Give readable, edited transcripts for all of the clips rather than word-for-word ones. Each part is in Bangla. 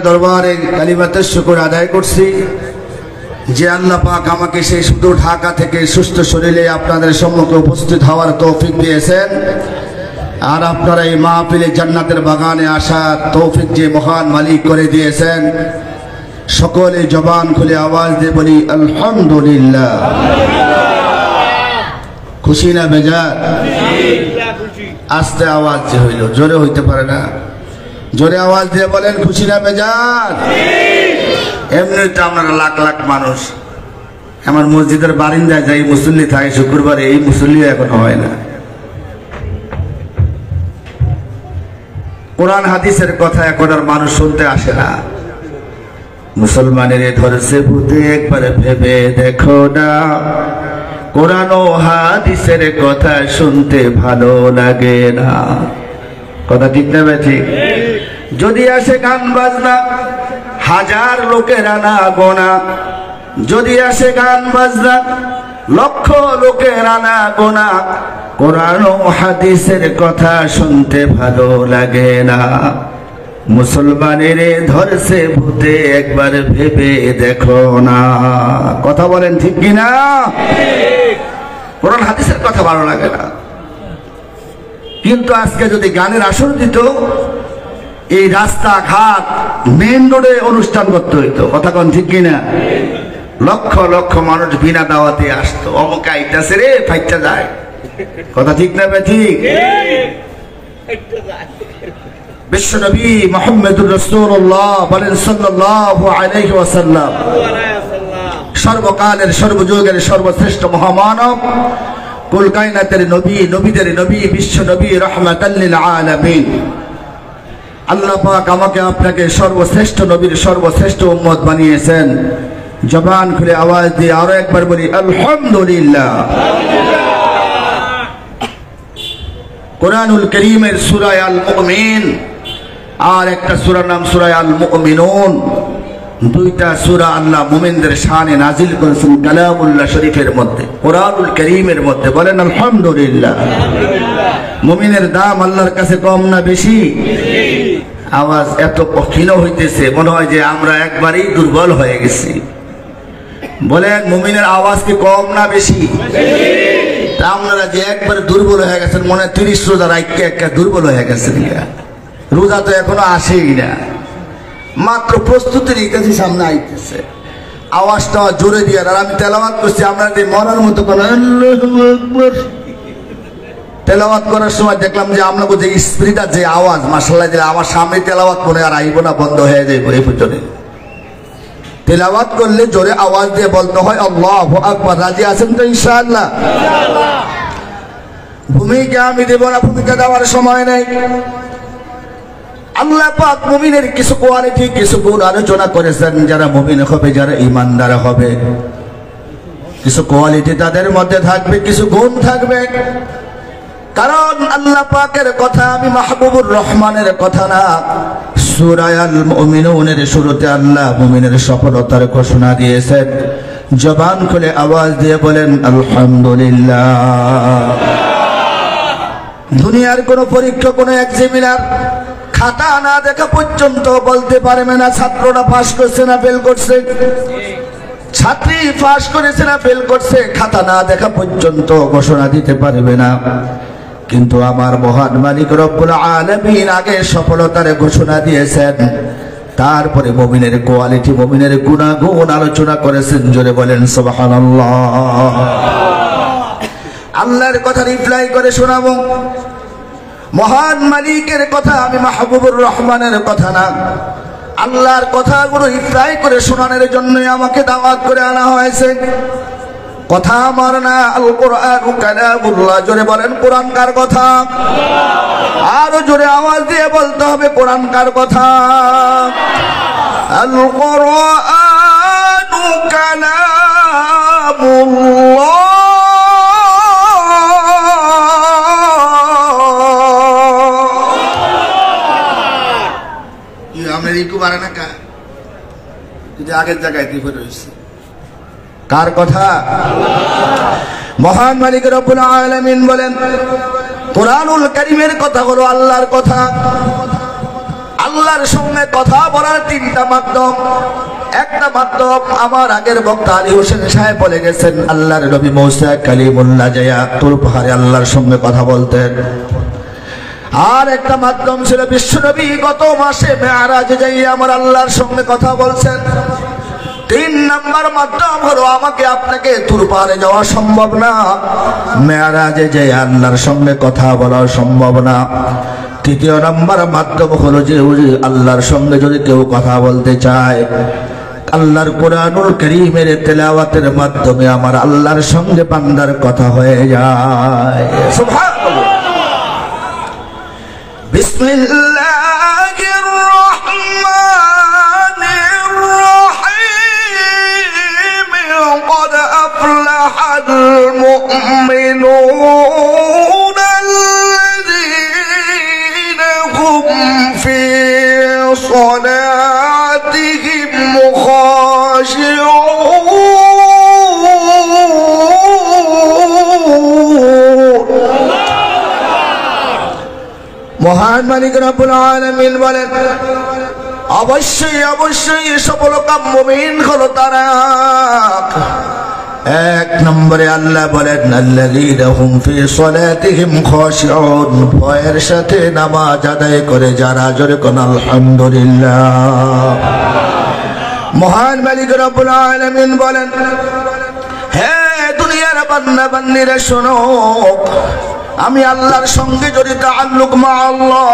দরবারে কালিমাতুশ শুকর আদায় করছি যে আল্লাহ পাক আমাকে সেই শুধু ঢাকা থেকে সুস্থ শরীরে আপনাদের সম্মুখে উপস্থিত হওয়ার তৌফিক দিয়েছেন। আর আপনারা এই মাহফিলে জান্নাতের বাগানে আসার তৌফিক যে মহান মালিক করে দিয়েছেন, সকলে জবান খুলে আওয়াজ দিয়ে বলি আলহামদুলিল্লাহ। খুশি না বেজার? আস্তে আওয়াজ যে হইল, জোরে হইতে পারে না, জোরে আওয়াজ দিয়ে বলেন খুশি না বেজার? এমনিতে আপনারা লাখ লাখ মানুষ, আমার মসজিদের বারিন্দায় যাই মুসল্লি থাকে শুক্রবারে, এই মুসল্লি এখন হয় না। কোরআন হাদিসের কথা এখন আর মানুষ শুনতে আসে না। মুসলমানের ধরছে ভূতে, একবার ভেবে দেখো না, কোরআন ও হাদিসের কথা শুনতে ভালো লাগে না। কথা ঠিক না ঠিক? যদি আসে গান বাজনা, হাজার লোকের আনা গোনা, যদি আসে গান বাজনা, লক্ষ লোকের আনা গোনা, কোরআন ও হাদিসের কথা শুনতে ভালো লাগে না। মুসলমানের ধরছে ভূতে, একবার ভেবে দেখো না। কথা বলেন ঠিক কিনা? কোরআন হাদিসের কথা ভালো লাগে না। কিন্তু আজকে যদি গানের আসর দিত, এই রাস্তাঘাট মেন রোডে অনুষ্ঠান করতে হইতো। কথা কোন ঠিক কিনা? লক্ষ লক্ষ মানুষ বিনা দাওয়াতে আসতো, অমুক আইতাছে রে, ফাইটা যায়। কথা ঠিক না ঠিক? বিশ্বনবী মুহাম্মদুর রাসূলুল্লাহ বলেন সাল্লাল্লাহু আলাইহি ওয়াসাল্লাম, সর্বকালের সর্বযুগের সর্বশ্রেষ্ঠ মহামানব, কুল কায়নাতের নবী, নবীদের নবী, বিশ্ব নবী, রাহমাতাল লিল আলামিন। আল্লাহ পাক আমাকে আপনাকে সর্বশ্রেষ্ঠ নবীর সর্বশ্রেষ্ঠ উম্মত বানিয়েছেন। জবান খুলে আওয়াজ দিয়ে আরো একবার বলি আলহামদুলিল্লাহ। কোরআনুল কারীমের সূরা আল মুমিন আর একটা সূরার নাম সূরা আল মুমিনুন, দুইটা সূরা আল্লাহ মুমিনদের শানে নাজিল করেছেন কালামুল্লাহ শরীফের মধ্যে, কোরআনুল কারীমের মধ্যে। বলেন আলহামদুলিল্লাহ। মুমিনের দাম আল্লাহর কাছে কম না বেশি? আওয়াজ এত ক্ষীণ হইতেছে, মনে হয় যে আমরা একবারেই দুর্বল হয়ে গেছি। বলেন মুমিনের আওয়াজ কি কম না বেশি? তা আপনারা যে একবারে দুর্বল হয়ে গেছেন, মনে হয় 30 রোজা রাখতে একটা দুর্বল হয়ে গেছেন। রোজা তো এখনো আসেই না, মাত্র প্রস্তুতির কাছে সামনে আইতেছে। আওয়াজটা জোরে দিয়ে, আর আমি তেলাওয়াত করছি, আমরা যে মরার মতো তেলাওয়াত করার সময় দেখলাম যে আমরা যে স্পিরিটার যে আওয়াজ, মাশাআল্লাহ, যে আমার সামনে তেলাওয়াত করে আর আইব না, বন্ধ হয়ে যাইব। এই পর্যন্ত তেলাওয়াত করলে জোরে আওয়াজ দিয়ে বলতে হয় আল্লাহু আকবার। রাজি আছেন তো ইনশাআল্লাহ? ভূমিকা আমি দেব না, ভূমিকা দেওয়ার সময় নেই। আল্লাহ পাক মুমিনের কিছু কোয়ালিটি, কিছু গুণ আলোচনা করেছেন। যারা মুমিন হবে, যারা ঈমানদার হবে, কিছু কোয়ালিটি তাদের মধ্যে থাকবে, কিছু গুণ থাকবে। কারণ আল্লাহ পাকের কথা আমি মাহবুবুর রহমানের কথা না, সূরা আল মুমিনুনের শুরুতে আল্লাহ মুমিনের সফলতার ঘোষণা দিয়েছেন। জবান খুলে আওয়াজ দিয়ে বলেন আলহামদুলিল্লাহ। দুনিয়ার কোন পরীক্ষা, কোন এক্সামিনার খাতা না দেখা পর্যন্ত বলতে পারবে না ছাত্ররা পাস করছে না ফেল করছে, ছাত্রী পাস করেছে না ফেল করছে, খাতা না দেখা পর্যন্ত ঘোষণা দিতে পারবে না। কিন্তু আমার মহান মালিক রব্বুল আলামিন আগে সফলতার ঘোষণা দিয়েছেন, তারপরে মুমিনের কোয়ালিটি, মুমিনের গুণাগুণ আলোচনা করেছেন। জোরে বলেন সুবহানাল্লাহ। আল্লাহর কথা রিপ্লাই করে শোনাবো, মহান মালিকের কথা আমি মাহবুবুর রহমানের কথা না, আল্লাহর কথাগুলো রিপ্লাই করে শোনানোর জন্য আমাকে দাওয়াত করে আনা হয়েছে। কথা আমার না, আল কোরআন কালামুল্লাহ। জোরে বলেন কোরআন কার কথা? আরো জোরে আওয়াজ দিয়ে বলতে হবে কোরআন কার কথা? আল কোরআন কালামুল্লাহ। আমেরিকা পারে না কা, যদি আগের জায়গায় কি করে রয়েছে? কার কথা? মহান মালিক রব্বুল আলামিন বলেন কোরআনুল কারীমের কথা হলো আল্লাহর কথা। আল্লাহর সঙ্গে কথা বলার তিনটা মাধ্যম। একটা মাধ্যম আমার আগের বক্তা আলী হোসেন সাহেব বলে গেছেন, আল্লাহর নবী মূসা কালিমুল্লাহ যায়া তুর পাহাড়ে আল্লাহর সঙ্গে কথা বলতেন। আর একটা মাধ্যম ছিল বিশ্বনবী গত মাসে মেরাজে যাইয়া আমার আল্লাহর সঙ্গে কথা বলছেন। তিন নাম্বার মাধ্যম হলো আমাকে আপনাকে তুর পাহাড়ে যাওয়া সম্ভব না, মেরাজে যাই আল্লাহর সঙ্গে কথা বলা সম্ভব না। তৃতীয় নাম্বার মাধ্যম হলো যে আল্লাহর সঙ্গে যদি কেউ কথা বলতে চায়, আল্লাহর কোরআনুল কারীমের তেলাওয়াতের মাধ্যমে আমার আল্লাহর সঙ্গে বান্দার কথা হয়ে যায়। সুবহানাল্লাহ। বিসমিল্লাহির রহমানির রহিম। قد أفلح المؤمنون الذين هم في صلاتهم خاشعون। মহান মালিক রব্বুল আলামিন বলেন, অবশ্যই অবশ্যই সফল কাম মুমিন হলো তারা। এক নম্বরে আল্লাহ বলেন, আল্লাযীনা হুম ফি সালাতিহিম খাশিউন, ভয়ের সাথে নামাজ আদায় করে যারা, জোরে কোন আলহামদুলিল্লাহ। মহান মালিক রব্বুল আলামিন বলেন, হে দুনিয়ার বান্দা বান্দীরা শোনো, আমি আল্লাহর সঙ্গে যদি তাআল্লুক মা আল্লাহ,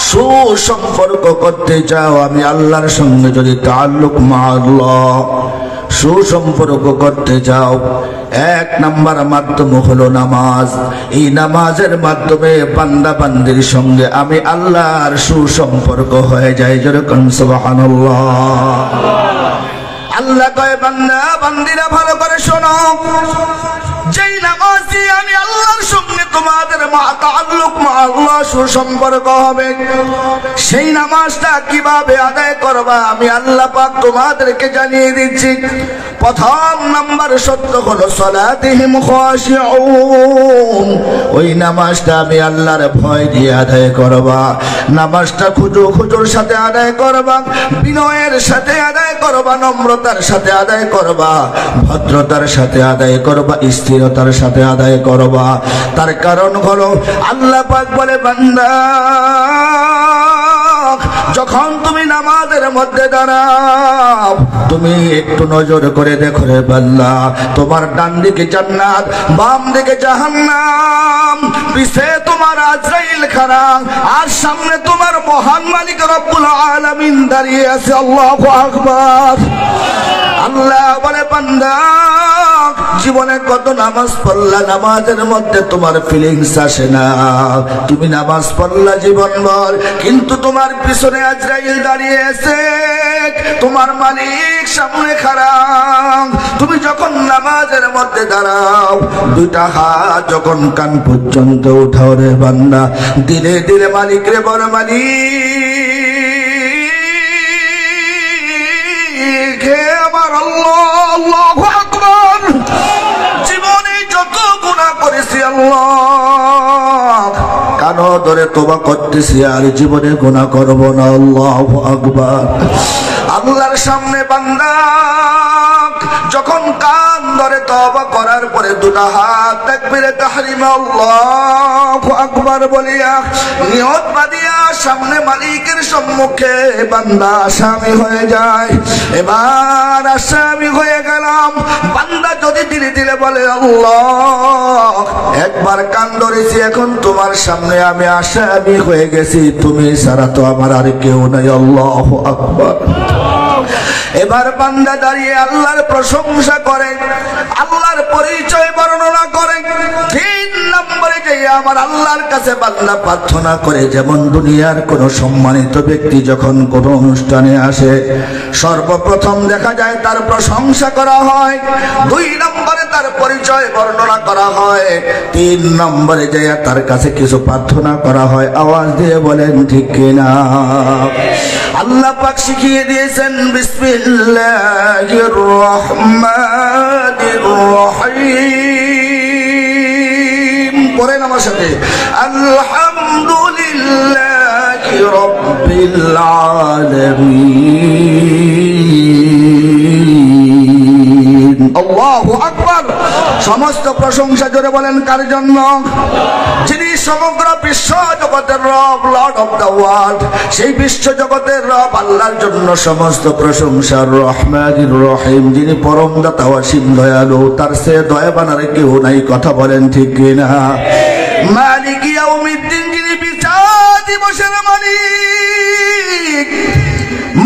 সুসম্পর্ক করতে চাও, আমি আল্লাহর সঙ্গে যদি তাআল্লুক মা আল্লাহ, সুসম্পর্ক করতে চাও, এক নাম্বার মাধ্যম হলো নামাজ। এই নামাজের মাধ্যমে বান্দা বান্দির সঙ্গে আমি আল্লাহর সুসম্পর্ক হয়ে যায়। যেরকম সুবহানাল্লাহ। আল্লাহ কয়, বান্দা বান্দিরা ভালো করে শোনো, যেই নামাজ দিয়ে আমি আল্লাহর সঙ্গে তোমাদের তাআল্লুক মা আল্লাহ সুসম্পর্ক হবে, সেই নামাজটা কিভাবে আদায় করবা আমি আল্লাহ পাক তোমাদেরকে জানিয়ে দিচ্ছি। প্রথম নাম্বার সত্য হলো সালাতিহিম খাশিউন, ওই নামাজটা আমি আল্লাহর ভয় দিয়ে আদায় করবা। নামাজটা খুজুর সাথে আদায় করবা, বিনয়ের সাথে আদায় করবা, নম্রতার সাথে আদায় করবা, ভদ্রতার সাথে আদায় করবা, স্থিরতার সাথে আদায় করবা। তার কারণ হলো আল্লাহ পাক বলে, বান্দা যখন তুমি নামাজের মধ্যে দাঁড়াও, তুমি একটু নজর করে দেখো রে বান্দা, তোমার ডান দিকে জান্নাত, বাম দিকে জাহান্নাম, পিছে তোমার আজরাইল খাড়া, আর সামনে তোমার মহান মালিক রব্বুল আলামিন দাঁড়িয়ে আছে। আল্লাহু আকবার। আল্লাহ বলে, বান্দা জীবনে কত নামাজ পড়লা, নামাজের মধ্যে তোমার ফিলিংস আসে না, তুমি নামাজ পড়লা জীবনভর, কিন্তু তোমার পিছনে আজরাইল দাঁড়িয়ে আছে, তোমার মালিক সামনে খাড়া। তুমি যখন নামাজের মধ্যে দাঁড়াও, দুইটা হাত যখন কান পর্যন্ত উঠাও রে বান্দা, ধীরে ধীরে মালিক রে বড় মালিক হে আমার আল্লাহ, আল্লাহু আকবার। জীবনে যত গুনাহ করেছি আল্লাহ, কানো ধরে তওবা করতেছি, আর জীবনে গুনাহ করব না। আল্লাহু আকবার। আল্লাহর সামনে বান্দা যখন কান ধরে তওবা করার পরে দুটা হাত তাকবীরে তাহরিমে আল্লাহু আকবার বলিয়া নিয়ত বাঁধিয়া সামনে মালিকের সম্মুখে বান্দা আসামি হয়ে যায়। এবার আসামি হয়ে গেলাম, বান্দা যদি ধীরে ধীরে বলে, আল্লাহ একবার কান ধরেছি, এখন তোমার সামনে আমি আসামি হয়ে গেছি, তুমি ছাড়া তো আমার আর কেউ নাই। আল্লাহু আকবার। এবার বান্দা দাঁড়িয়ে আল্লাহর প্রশংসা করে, আল্লাহর পরিচয় বর্ণনা করে। তিন নম্বরে যে আমার আল্লাহর কাছে বান্দা প্রার্থনা করে, যেমন দুনিয়ার কোন সম্মানিত ব্যক্তি যখন কোন অনুষ্ঠানে আসে, সর্বপ্রথম দেখা যায় তার প্রশংসা করা হয়, দুই নম্বরে তার পরিচয় বর্ণনা করা হয়, তিন নম্বরে যে তার কাছে কিছু প্রার্থনা করা হয়। আওয়াজ দিয়ে বলেন ঠিক কিনা? আল্লাহ পাক শিখিয়ে দিয়েছেন, বিসমিল্লাহির রহমানির রহিম। পড়েন আমার সাথে, আলহামদুলিল্লাহি রাব্বিল আলামিন। আল্লাহু আকবার। সমস্ত প্রশংসা জোরে বলেন কার জন্য? যিনি সমগ্র বিশ্ব জগতের রব, লর্ড অফ দ্য ওয়ার্ল্ড। সেই বিশ্ব জগতের রব আল্লাহর জন্য সমস্ত প্রশংসা। রহমানির রহিম, যিনি পরম দাতা অসীম দয়ালু, তার সে দয়াবান আর কেউ নাই। কথা বলেন ঠিক কিনা? মালিক ইয়াউমিদ্দিন, যিনি বিচার দিবসের মালিক।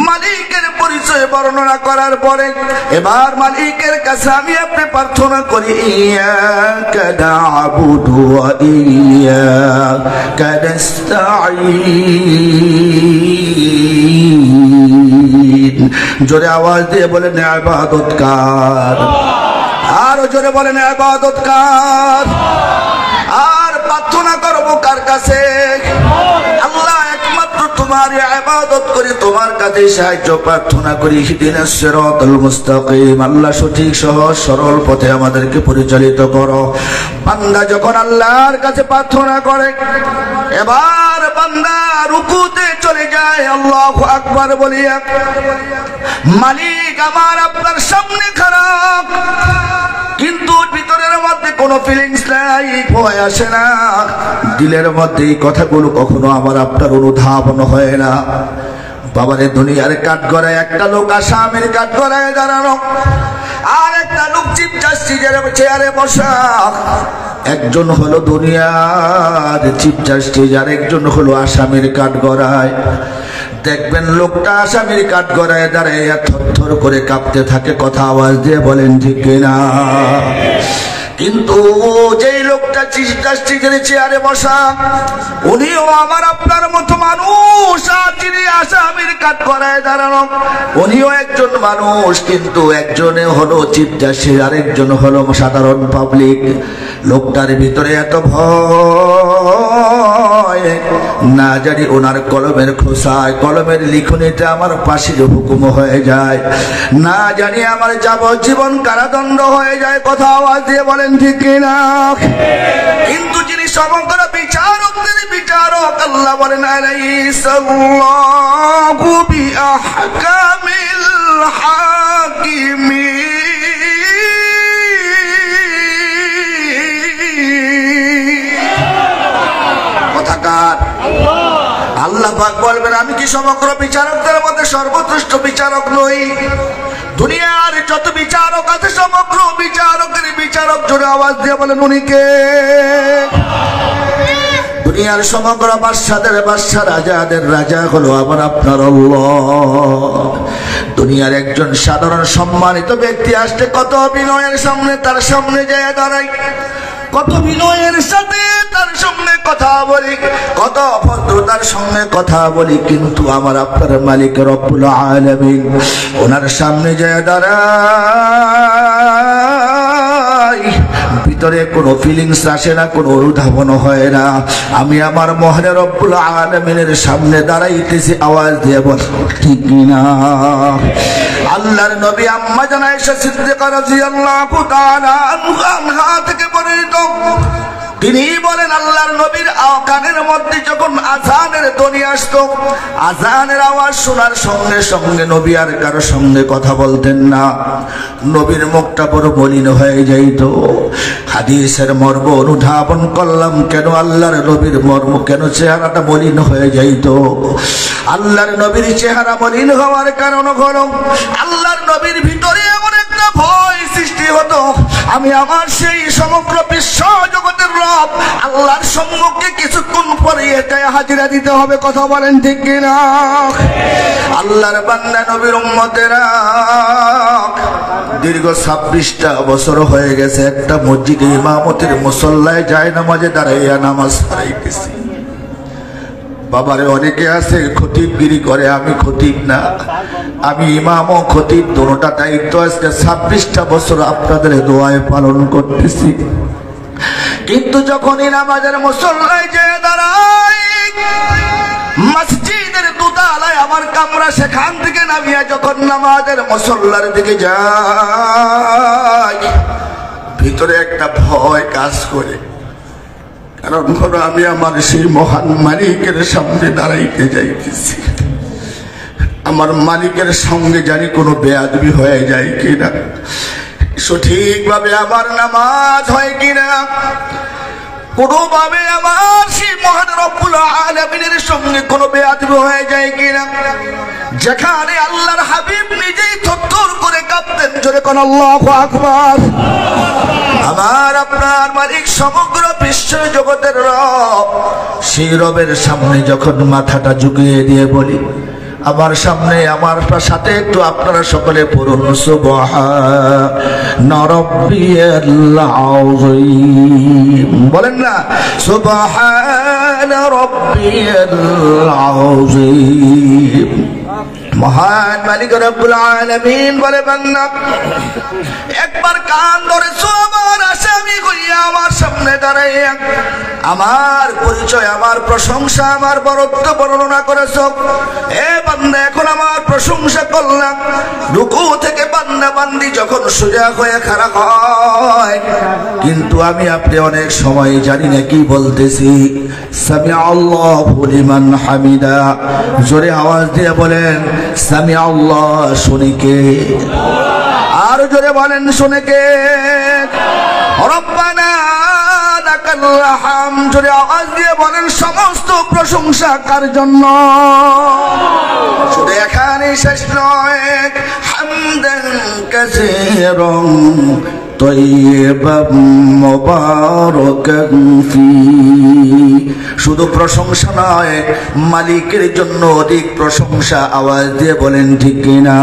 মালিকের পরিচয় বর্ণনা করার পরে এবার মালিকের কাছে আমি আপনি প্রার্থনা করি, ইয়াকা না'বুদু ওয়া ইয়াকা নাস্তাঈন। জোরে আওয়াজ দিয়ে বলেন ইবাদত কার। আরো জোরে বলেন ইবাদত কার। আর প্রার্থনা করব কার কাছে? আল্লাহ, একমাত্র তোমার ইবাদত করি, তোমার কাছে সাহায্য প্রার্থনা করি। ইহদিনাস সিরাতাল মুস্তাকিম। আল্লাহ, সঠিক সহজ সরল পথে আমাদেরকে পরিচালিত করো। বান্দা যখন আল্লাহর কাছে প্রার্থনা করে, এবার বান্দা রুকুতে চলে যায়, আল্লাহু আকবার বলিয়া। মালিক আমার আপনার সামনে খারাপ, কিন্তু ভিতরের মধ্যে কোনো ফিলিংস নাই, ভয় আসে না। দিলের মধ্যে এই কথাগুলো কখনো আমার আপনার অনুধাবন হয় না। বাবারে, দুনিয়ার কাঠগড়ায় একটা লোক আসামের কাঠগড়ায় দাঁড়ানো, আর একটা লোক চিফ জাস্টিসের চেয়ারে বসা। একজন হলো দুনিয়ার চিফ জাস্টিস, আর একজন হলো আসামের কাঠগড়ায়। দেখবেন লোকটা আসামির কাঠগড়ায় দাঁড়ায় থরথর করে কাঁপতে থাকে। কথা আওয়াজ দিয়ে বলেন ঠিক কিনা? কিন্তু যেই লোকটা চিফ জাস্টিসের চেয়ারে বসা, উনিও আমার আপনার মতো মানুষ। আর যিনি আসামির কাঠগড়ায় দাঁড়ানো, উনিও একজন মানুষ, কিন্তু একজনে হলো চিফ জাস্টিস, আরেকজন হলো সাধারণ পাবলিক। লোকটার ভিতরে এত ভয়, না জানি ওনার কলমের খোসায়, কলমের লিখনিতে আমার ফাঁসির হুকুম হয়ে যায়, না জানি আমার যাবজ্জীবন কারাদণ্ড হয়ে যায়। কথা আওয়াজ দিয়ে বলেন ঠিক কিনা? কিন্তু যিনি সমগ্র বিচারকদের বিচারক, আল্লাহ বলেন আলাইহিসসাল্লাহু বিআহকামিল হাকিমিন। কথাকার আল্লাহ পাক বলবেন, আমি কি সমগ্র বিচারকদের মধ্যে সর্বশ্রেষ্ঠ বিচারক নই? দুনিয়ার যত বিচারক আছে, সমগ্র বিচারকের বিচারক। জোরে আওয়াজ দিয়ে বলেন উনি কে? দুনিয়ার সমগ্র বাদশাদের বাদশা, রাজাদের রাজা হলো আমার আপনার আল্লাহ। দুনিয়ার একজন সাধারণ সম্মানিত ব্যক্তি আসলে কত বিনয়ের সামনে তার সামনে যায় দাঁড়াই, কত বিনয়ের সাথে তার সঙ্গে কথা বলি, কত ভদ্রতার সঙ্গে কথা বলি। কিন্তু আমার আপনার মালিক রব্বুল আলামিন, ওনার সামনে যায় দাঁড়াই, ভিতরে কোনো ফিলিংস আসে না, কোনো অনুধাবন হয় না। আমি আমার মহান রব্বুল আলামিনের সামনে দাঁড়াইতেছি, আওয়াজ দিয়ে বল ঠিক না? আল্লাহর নবী আম্মা জান আয়েশা সিদ্দিকা রাদিয়াল্লাহু তাআলা আনহা থেকে বর্ণিত, তিনি বলেন আল্লাহর নবীর কানের মধ্যে যখন আযানের ধ্বনি আসতো, আযানের আওয়াজ শোনার সঙ্গে সঙ্গে নবী আর কারো সঙ্গে কথা বলতেন না। নবীর মুখটা বড় মলিন হয়ে যাইত। হাদিসের মর্ম অনুধাবন করলাম, কেন আল্লাহর নবীর মর্ম, কেন চেহারাটা মলিন হয়ে যাইত? আল্লাহর নবীর চেহারা মলিন হওয়ার কারণ হলো আল্লাহর নবীর ভিতরে এমন একটা ভয় সৃষ্টি হতো, আমি আমার সেই সমগ্র বিশ্ব জগতের রব আল্লাহর সম্মুখে কিছুক্ষণ পরে এটাই হাজিরা দিতে হবে। কথা বলেন ঠিক কিনা? আল্লাহর বান্দা নবীর উম্মতেরা, দীর্ঘ 26টা বছর হয়ে গেছে একটা মসজিদে ইমামতির মুসল্লায় যায় নামাজে দাঁড়াইয়া নামাজ পড়াইতেছি। বাবারে, অনেকে আছে খতিবগিরি করে, আমি খতিব না, আমি ইমাম ও খতিব দুটোটা দায়িত্ব আজকে 26টা বছর আপনাদের দোয়ায় পালন করতেছি। কিন্তু যখনই নামাজের মুসল্লায় যেয়ে দাঁড়াই, মসজিদের দোতলায় আমার কামরা, সেখান থেকে নামিয়া যখন নামাজের মুসল্লার দিকে যাই, ভিতরে একটা ভয় কাজ করে। কারণ হলো আমি আমার সেই মহান মালিকের সামনে দাঁড়াইতে যাইতেছি, আমার মালিকের সঙ্গে জানি কোনো বেয়াদবি হয়ে যায় কিনা, সঠিকভাবে আমার নামাজ হয় কিনা, কোনোভাবে আমার সেই মহান রব্বুল আলামিনের সঙ্গে কোনো বেয়াদবি হয়ে যায় কিনা। যেখানে আল্লাহর হাবিব নিজেই থরথর করে কাঁপতেন, জোরে কোন আল্লাহু আকবার। আমার আপনার মালিক সমগ্র বিশ্ব জগতের রব, সেই রবের সামনে যখন মাথাটা ঝুঁকিয়ে দিয়ে বলি, আমার সামনে আমার সাথে একটু আপনারা সকলে পড়ুন, সুবহান রাব্বিয়াল আযীম, বলেন না সুবহান রাব্বিয়াল আযীম। মহান মালিক রব্বুল আলামিন বলে, বান্দা একবার কান ধরেছো আমার আসামি হইয়া আমার সামনে দাঁড়াইয়া আমার পরিচয়, আমার প্রশংসা, আমার বরত্ব বর্ণনা করেছো। এ বান্দা এখন আমার প্রশংসা করলাম। রুকু থেকে বান্দা বান্দি যখন সোজা হয়ে খাড়া হয়, কিন্তু আমি আপনি অনেক সময় জানি না কি বলতেছি। সামি আল্লাহু লিমান হামিদা, জোরে আওয়াজ দিয়ে বলেন সামি আল্লাহ, শুনে কে? আর জোরে বলেন শুনে কে? রব্বানা লাকাল হামদ, জোরে আওয়াজ দিয়ে বলেন সমস্ত প্রশংসা কার জন্য? শুধু এখানেই শেষ নয়, হামদান কাসীরান তাইয়্যিবান মুবারাকান ফি, শুধু প্রশংসা নয়, মালিকের জন্য অধিক প্রশংসা। আওয়াজ দিয়ে বলেন ঠিক কিনা?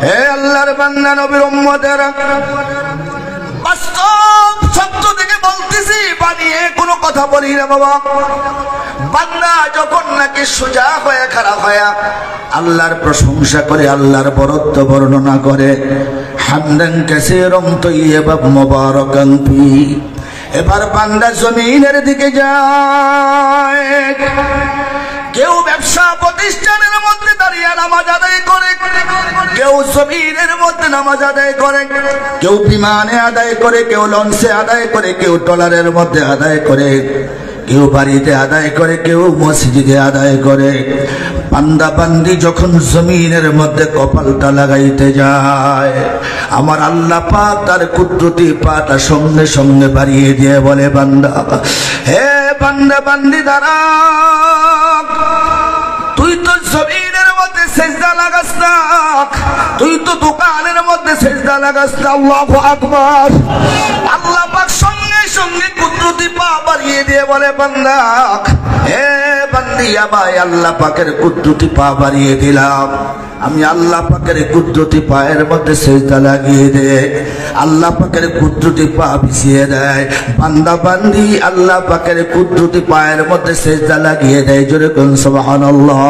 হে আল্লাহর বান্দা নবীর উম্মতেরা, বাস্তব সত্য থেকে বলতেছি, বানিয়ে কোনো কথা বলি না বাবা। বান্দা যখন নাকি সোজা হয়ে খাড়া হয়ে আল্লাহর প্রশংসা করে, আল্লাহর বরত্ব বর্ণনা করে, হামদান কাসীরান তাইয়্যিবান মুবারাকান ফি, এবার বান্দা জমিনের দিকে যায়। কেউ ব্যবসা প্রতিষ্ঠানের মধ্যে দাঁড়িয়ে নামাজ আদায় করে, কেউ জমিনের মধ্যে নামাজ আদায় করে, কেউ বিমানে আদায় করে, কেউ লঞ্চে আদায় করে, কেউ ট্রলারের মধ্যে আদায় করে, কেউ বাড়িতে আদায় করে, কেউ মসজিদে আদায় করে। বান্দা বান্দি যখন জমিনের মধ্যে কপালটা লাগাইতে যায়, আমার আল্লাহ পাক তার কুদরতি পাটা সঙ্গে সঙ্গে বাড়িয়ে দিয়ে বলে, বান্দা, হে বান্দা বান্দি দাঁড়া, তুই তো জমিনের মধ্যে সেজদা লাগাস না, তুই তো দোকানের মধ্যে সেজদা লাগাস না। আল্লাহু আকবার। আল্লাহ পাক সঙ্গে সঙ্গে কুদরতি পা বাড়িয়ে দিয়ে বলে, বান্দা, হে বান্দি, আমায় আল্লাহ পাকের কুদরতি পা বাড়িয়ে দিলাম, আমি আল্লাহ পাকের কুদরতি পায়ের মধ্যে সেজদা লাগিয়ে দে। আল্লাহ পাকের কুদরতি পা বিছিয়ে দেয়, বান্দা বান্দি আল্লাহ পাকের কুদরতি পায়ের মধ্যে সেজদা লাগিয়ে দেয়। জোরে কোন সুবহানাল্লাহ।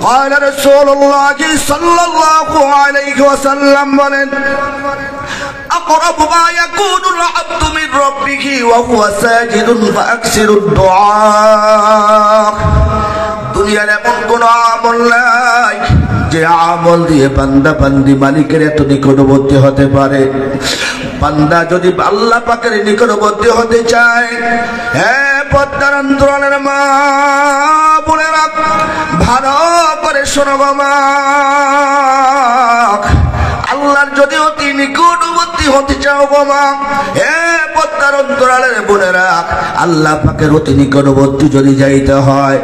قال رسول الله صلى الله عليه وسلم বলেন, أقرب ما يكون العبد من ربه وهو ساجد فأكثر الدعاء। দুনিয়ার এমন কোন আমল নাই যে আমল দিয়ে বান্দা বান্দি মালিকের এত নিকটবর্তী হতে পারে। বান্দা যদি আল্লাহ পাকের নিকটবর্তী হতে চায়, হ্যাঁ পদ্মার অন্তরালের মা বোনেরা, ভালো করে শোনো গো মা, আল্লাহর যদি অতি নিকটবর্তী হতে চাও গো মা, হে পদ্মার অন্তরালের বোনেরা, আল্লাহ পাকের অতি নিকটবর্তী যদি যাইতে হয়,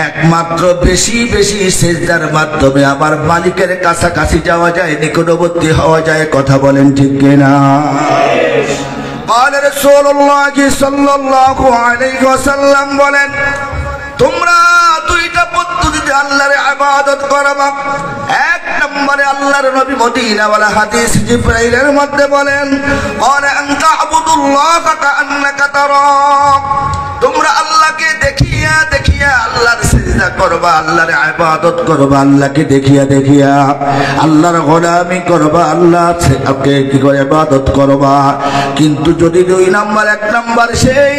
একমাত্র বেশি বেশি সেজদার মাধ্যমে আমার মালিকের কাছাকাছি যাওয়া যায়, নিকটবর্তী হওয়া যায়। কথা বলেন ঠিক কিনা? قال رسول الله صلى الله عليه وسلم বলেন, তোমরা দুইটা পদ্ধতিতে আল্লাহর ইবাদত করবা। এক নম্বরে আল্লাহর নবী মদিনাওয়ালা হাদিস জিবরাইলের মধ্যে বলেন, ক্বালা আন তা'বুদুল্লাহা কাআন্নাকা তারা, তোমরা আল্লাহকে দেখিয়া দেখিয়া আল্লাহর সিজদা করবা, আল্লাহর ইবাদত করবা আল্লাহকে দেখিয়া দেখিয়া, আল্লাহর গোলামি করবা, আল্লাহকে কি করে ইবাদত করবা। কিন্তু যদি 2 নাম্বার 1 নাম্বার সেই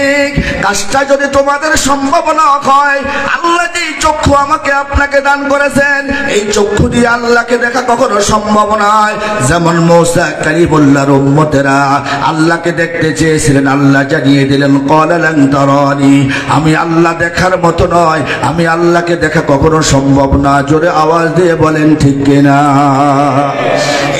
কাজটা যদি তোমাদের সম্ভব না হয়, আল্লাহ যেই চক্ষু আমাকে আপনাকে দান করেছেন, এই চক্ষু দিয়ে আল্লাহকে দেখা কখনো সম্ভব নয়। যেমন মূসা কালিমুল্লাহর উম্মতেরা আল্লাহকে দেখতে চেয়েছিলেন, আল্লাহ জানিয়ে দিলেন ক্বালা লান তারানি, আমি আল্লাহ দেখার মতো নয়, আমি আল্লাহকে দেখা কখনো সম্ভব না। জোরে আওয়াজ দিয়ে বলেন ঠিক কিনা।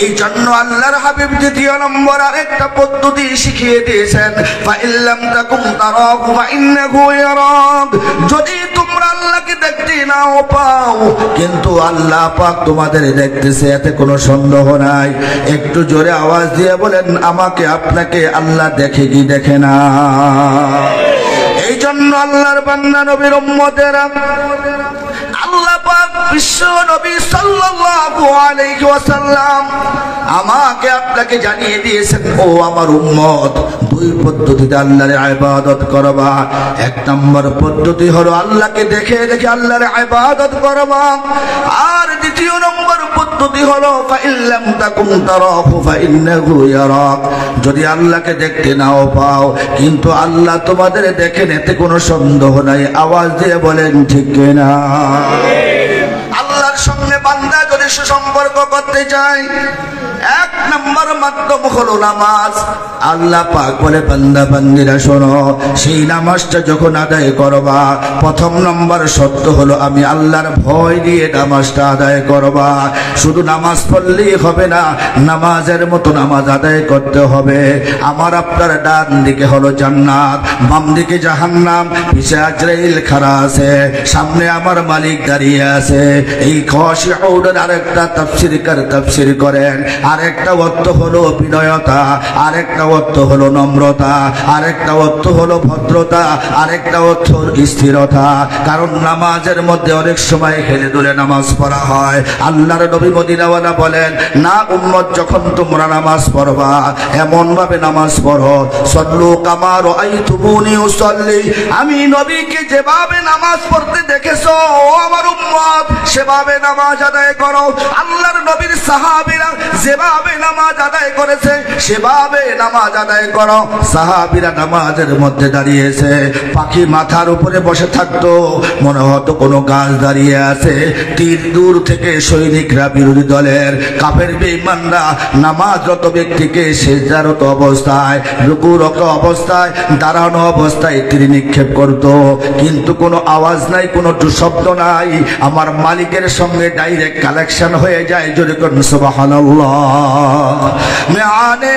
এই জন্য আল্লাহর হাবিব 2 নম্বর আরেকটা পদ্ধতি শিখিয়ে দিয়েছেন, ফা ইল্লাম তাকুম তারাহু ফা ইন্নাহু ইয়ারাক। যদি তোমরা আল্লাহকে দেখতে নাও পাও, কিন্তু আল্লাহ পাক তোমাদের দেখতেছে, এতে কোনো সন্দেহ নাই। একটু জোরে আওয়াজ দিয়ে বলেন আমাকে আপনাকে আল্লাহ দেখে কি দেখে না। এই জন্য আল্লাহর বান্দা নবীর উম্মতেরা আল্লাহ পাক বিশ্ব নবী সাল্লাল্লাহু আলাইহি ওয়াসাল্লাম আমাকে আপনাকে জানিয়ে দিয়েছেন, ও আমার উম্মত, 2 পদ্ধতিতে আল্লাহর ইবাদত করবা। 1 নম্বর পদ্ধতি হলো আল্লাহকে দেখে দেখে আল্লাহর ইবাদত করবা, আর 2 নম্বর পদ্ধতি হলো ফা ইল্লাম তাকুম তারাহু ফা ইন্নাহু ইয়ারাক। যদি আল্লাহকে দেখতে নাও পাও, কিন্তু আল্লাহ তোমাদের দেখেন, এতে কোনো সন্দেহ নাই। আওয়াজ দিয়ে বলেন ঠিক কিনা। আল্লাহর সঙ্গে বান্দা যদি সুসম্পর্ক করতে চায়, 1 নম্বর মাধ্যম হলো নামাজ। আল্লাহ পাক বলে বান্দা বান্দিরা শোনো, সেই নামাজটা যখন আদায় করবা, 1 নম্বর শর্ত হলো আমি আল্লাহর ভয় দিয়ে নামাজটা আদায় করবা। শুধু নামাজ পড়লেই হবে না, নামাজের মতো নামাজ আদায় করতে হবে। আমার আপনার ডান দিকে হলো জান্নাত, বাম দিকে জাহান্নাম, পিছে আজরাইল খাড়া আছে, সামনে আমার মালিক দাঁড়িয়ে আছে। এই খাশিউনের আরেকটা তাফসীর করেন, আরেকটা অর্থ হলো বিনয়তা, আরেকটা অর্থ হলো নম্রতা, আরেকটা অর্থ হলো ভদ্রতা, আরেকটা অর্থ স্থিরতা। কারণ নামাজের মধ্যে অনেক সময় হেলে দুলে নামাজ পড়া হয়। আল্লাহর নবী মদিনাওয়ালা বলেন, না উম্মত, যখন তোমরা নামাজ পড়বা এমন ভাবে নামাজ পড়ো, সল্লু কামা রাআইতুমুনি উসাল্লি, আমি নবীকে যেভাবে নামাজ পড়তে দেখেছো ও আমার উম্মত, সেভাবে নামাজ আদায় করো। আল্লাহর নবীর সাহাবীরা যেভাবে নামাজ আদায় করেছে সেভাবে নামাজ আদায় করো। সাহাবীরা নামাজের মধ্যে দাঁড়িয়েছে, পাখি মাথার উপরে বসে থাকতো, মনে হতো কোনো গাছ দাঁড়িয়ে আছে। তীর দূর থেকে সৈনিকরা, বিরোধী দলের কাফের বেঈমানরা নামাজরত ব্যক্তিকে সিজদারত অবস্থায়, রুকুরত অবস্থায়, দাঁড়ানো অবস্থায় তীর নিক্ষেপ করত, কিন্তু কোনো আওয়াজ নাই, কোনো শব্দ নাই। আমার মালিকের সঙ্গে ডাইরেক্ট কালেকশন হয়ে যায়। জোরে করুন সুবহানাল্লাহ। মেআনে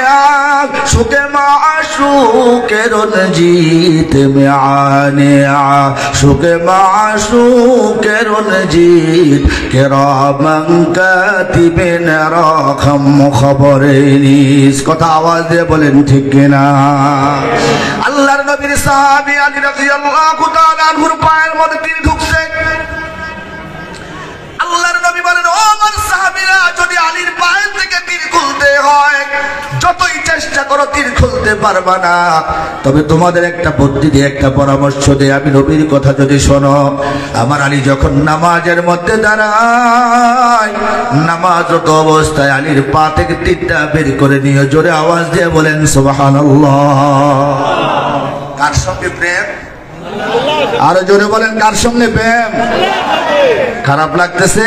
আশুকে মাশুকের জিত, মেআনে আশুকে মাশুকের জিত, কিরামান কাতিবিন রাখাম খবরেনিস। কথা আওয়াজ দিয়ে বলেন ঠিক কিনা। আল্লাহর নবীর সাহাবী আলী রাদিয়াল্লাহু তাআলা আনহুর পায়ের মধ্যে তীর ঢুকছে। আল্লাহর নবী বলেন, ও আমার সাহাবীরা, যদি আলীর পায়ের থেকে তীর খুলতে হয়, যতই চেষ্টা করো তীর খুলতে পারবা না। তবে তোমাদের একটা বুদ্ধি দিয়ে, একটা পরামর্শ দিয়ে আমি নবীর কথা যদি শোনো, আমার আলী যখন নামাজের মধ্যে দাঁড়ায়, নামাজরত অবস্থায় আলীর পা থেকে তীরটা বের করে নিয়ে জোরে আওয়াজ দিয়ে বলেন সুবহানাল্লাহ। কার সঙ্গে প্রেম? আরো জোরে বলেন, কার সঙ্গে প্রেম? খারাপ লাগতেছে?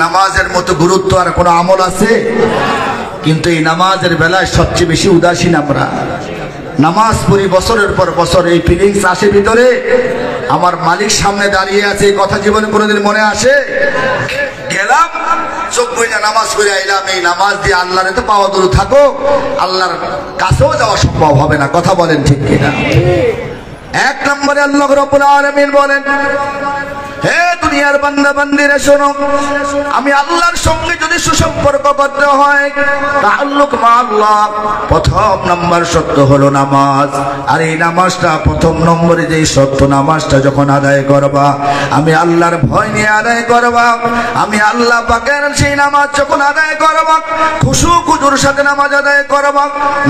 নামাজের মতো গুরুত্ব আর কোনো আমল আছে? কিন্তু এই নামাজের বেলায় সবচেয়ে বেশি উদাসীন আমরা। নামাজ পড়ি বছরের পর বছর, এই ফিলিংস আসে ভিতরে, আমার মালিক সামনে দাঁড়িয়ে আছে, এই কথা জীবনে কোনোদিন মনে আসে? গেলাম, চোখ বুঝে নামাজ পড়ে আইলাম, এই নামাজ দিয়ে আল্লাহর তো পাওয়া দূর থাকো, আল্লাহর কাছেও যাওয়া সম্ভব হবে না। কথা বলেন ঠিক কিনা? 1 নম্বরে আল্লাহ রাব্বুল আলামিন বলেন, হে দুনিয়ার বান্দা বান্দিরা শোনো, আমি আল্লাহর সঙ্গে যদি সুসম্পর্ক করতে হয়, তাআল্লুক মা আল্লাহ, 1 নম্বর শর্ত হলো নামাজ। আর এই নামাজটা 1 নম্বরে যেই শর্ত, নামাজটা যখন আদায় করবা, আমি আল্লাহর ভয় নিয়ে আদায় করবা, আমি আল্লাহ পাকের সেই নামাজ যখন আদায় করবা, খুশু খুজুর সাথে নামাজ আদায় করবা,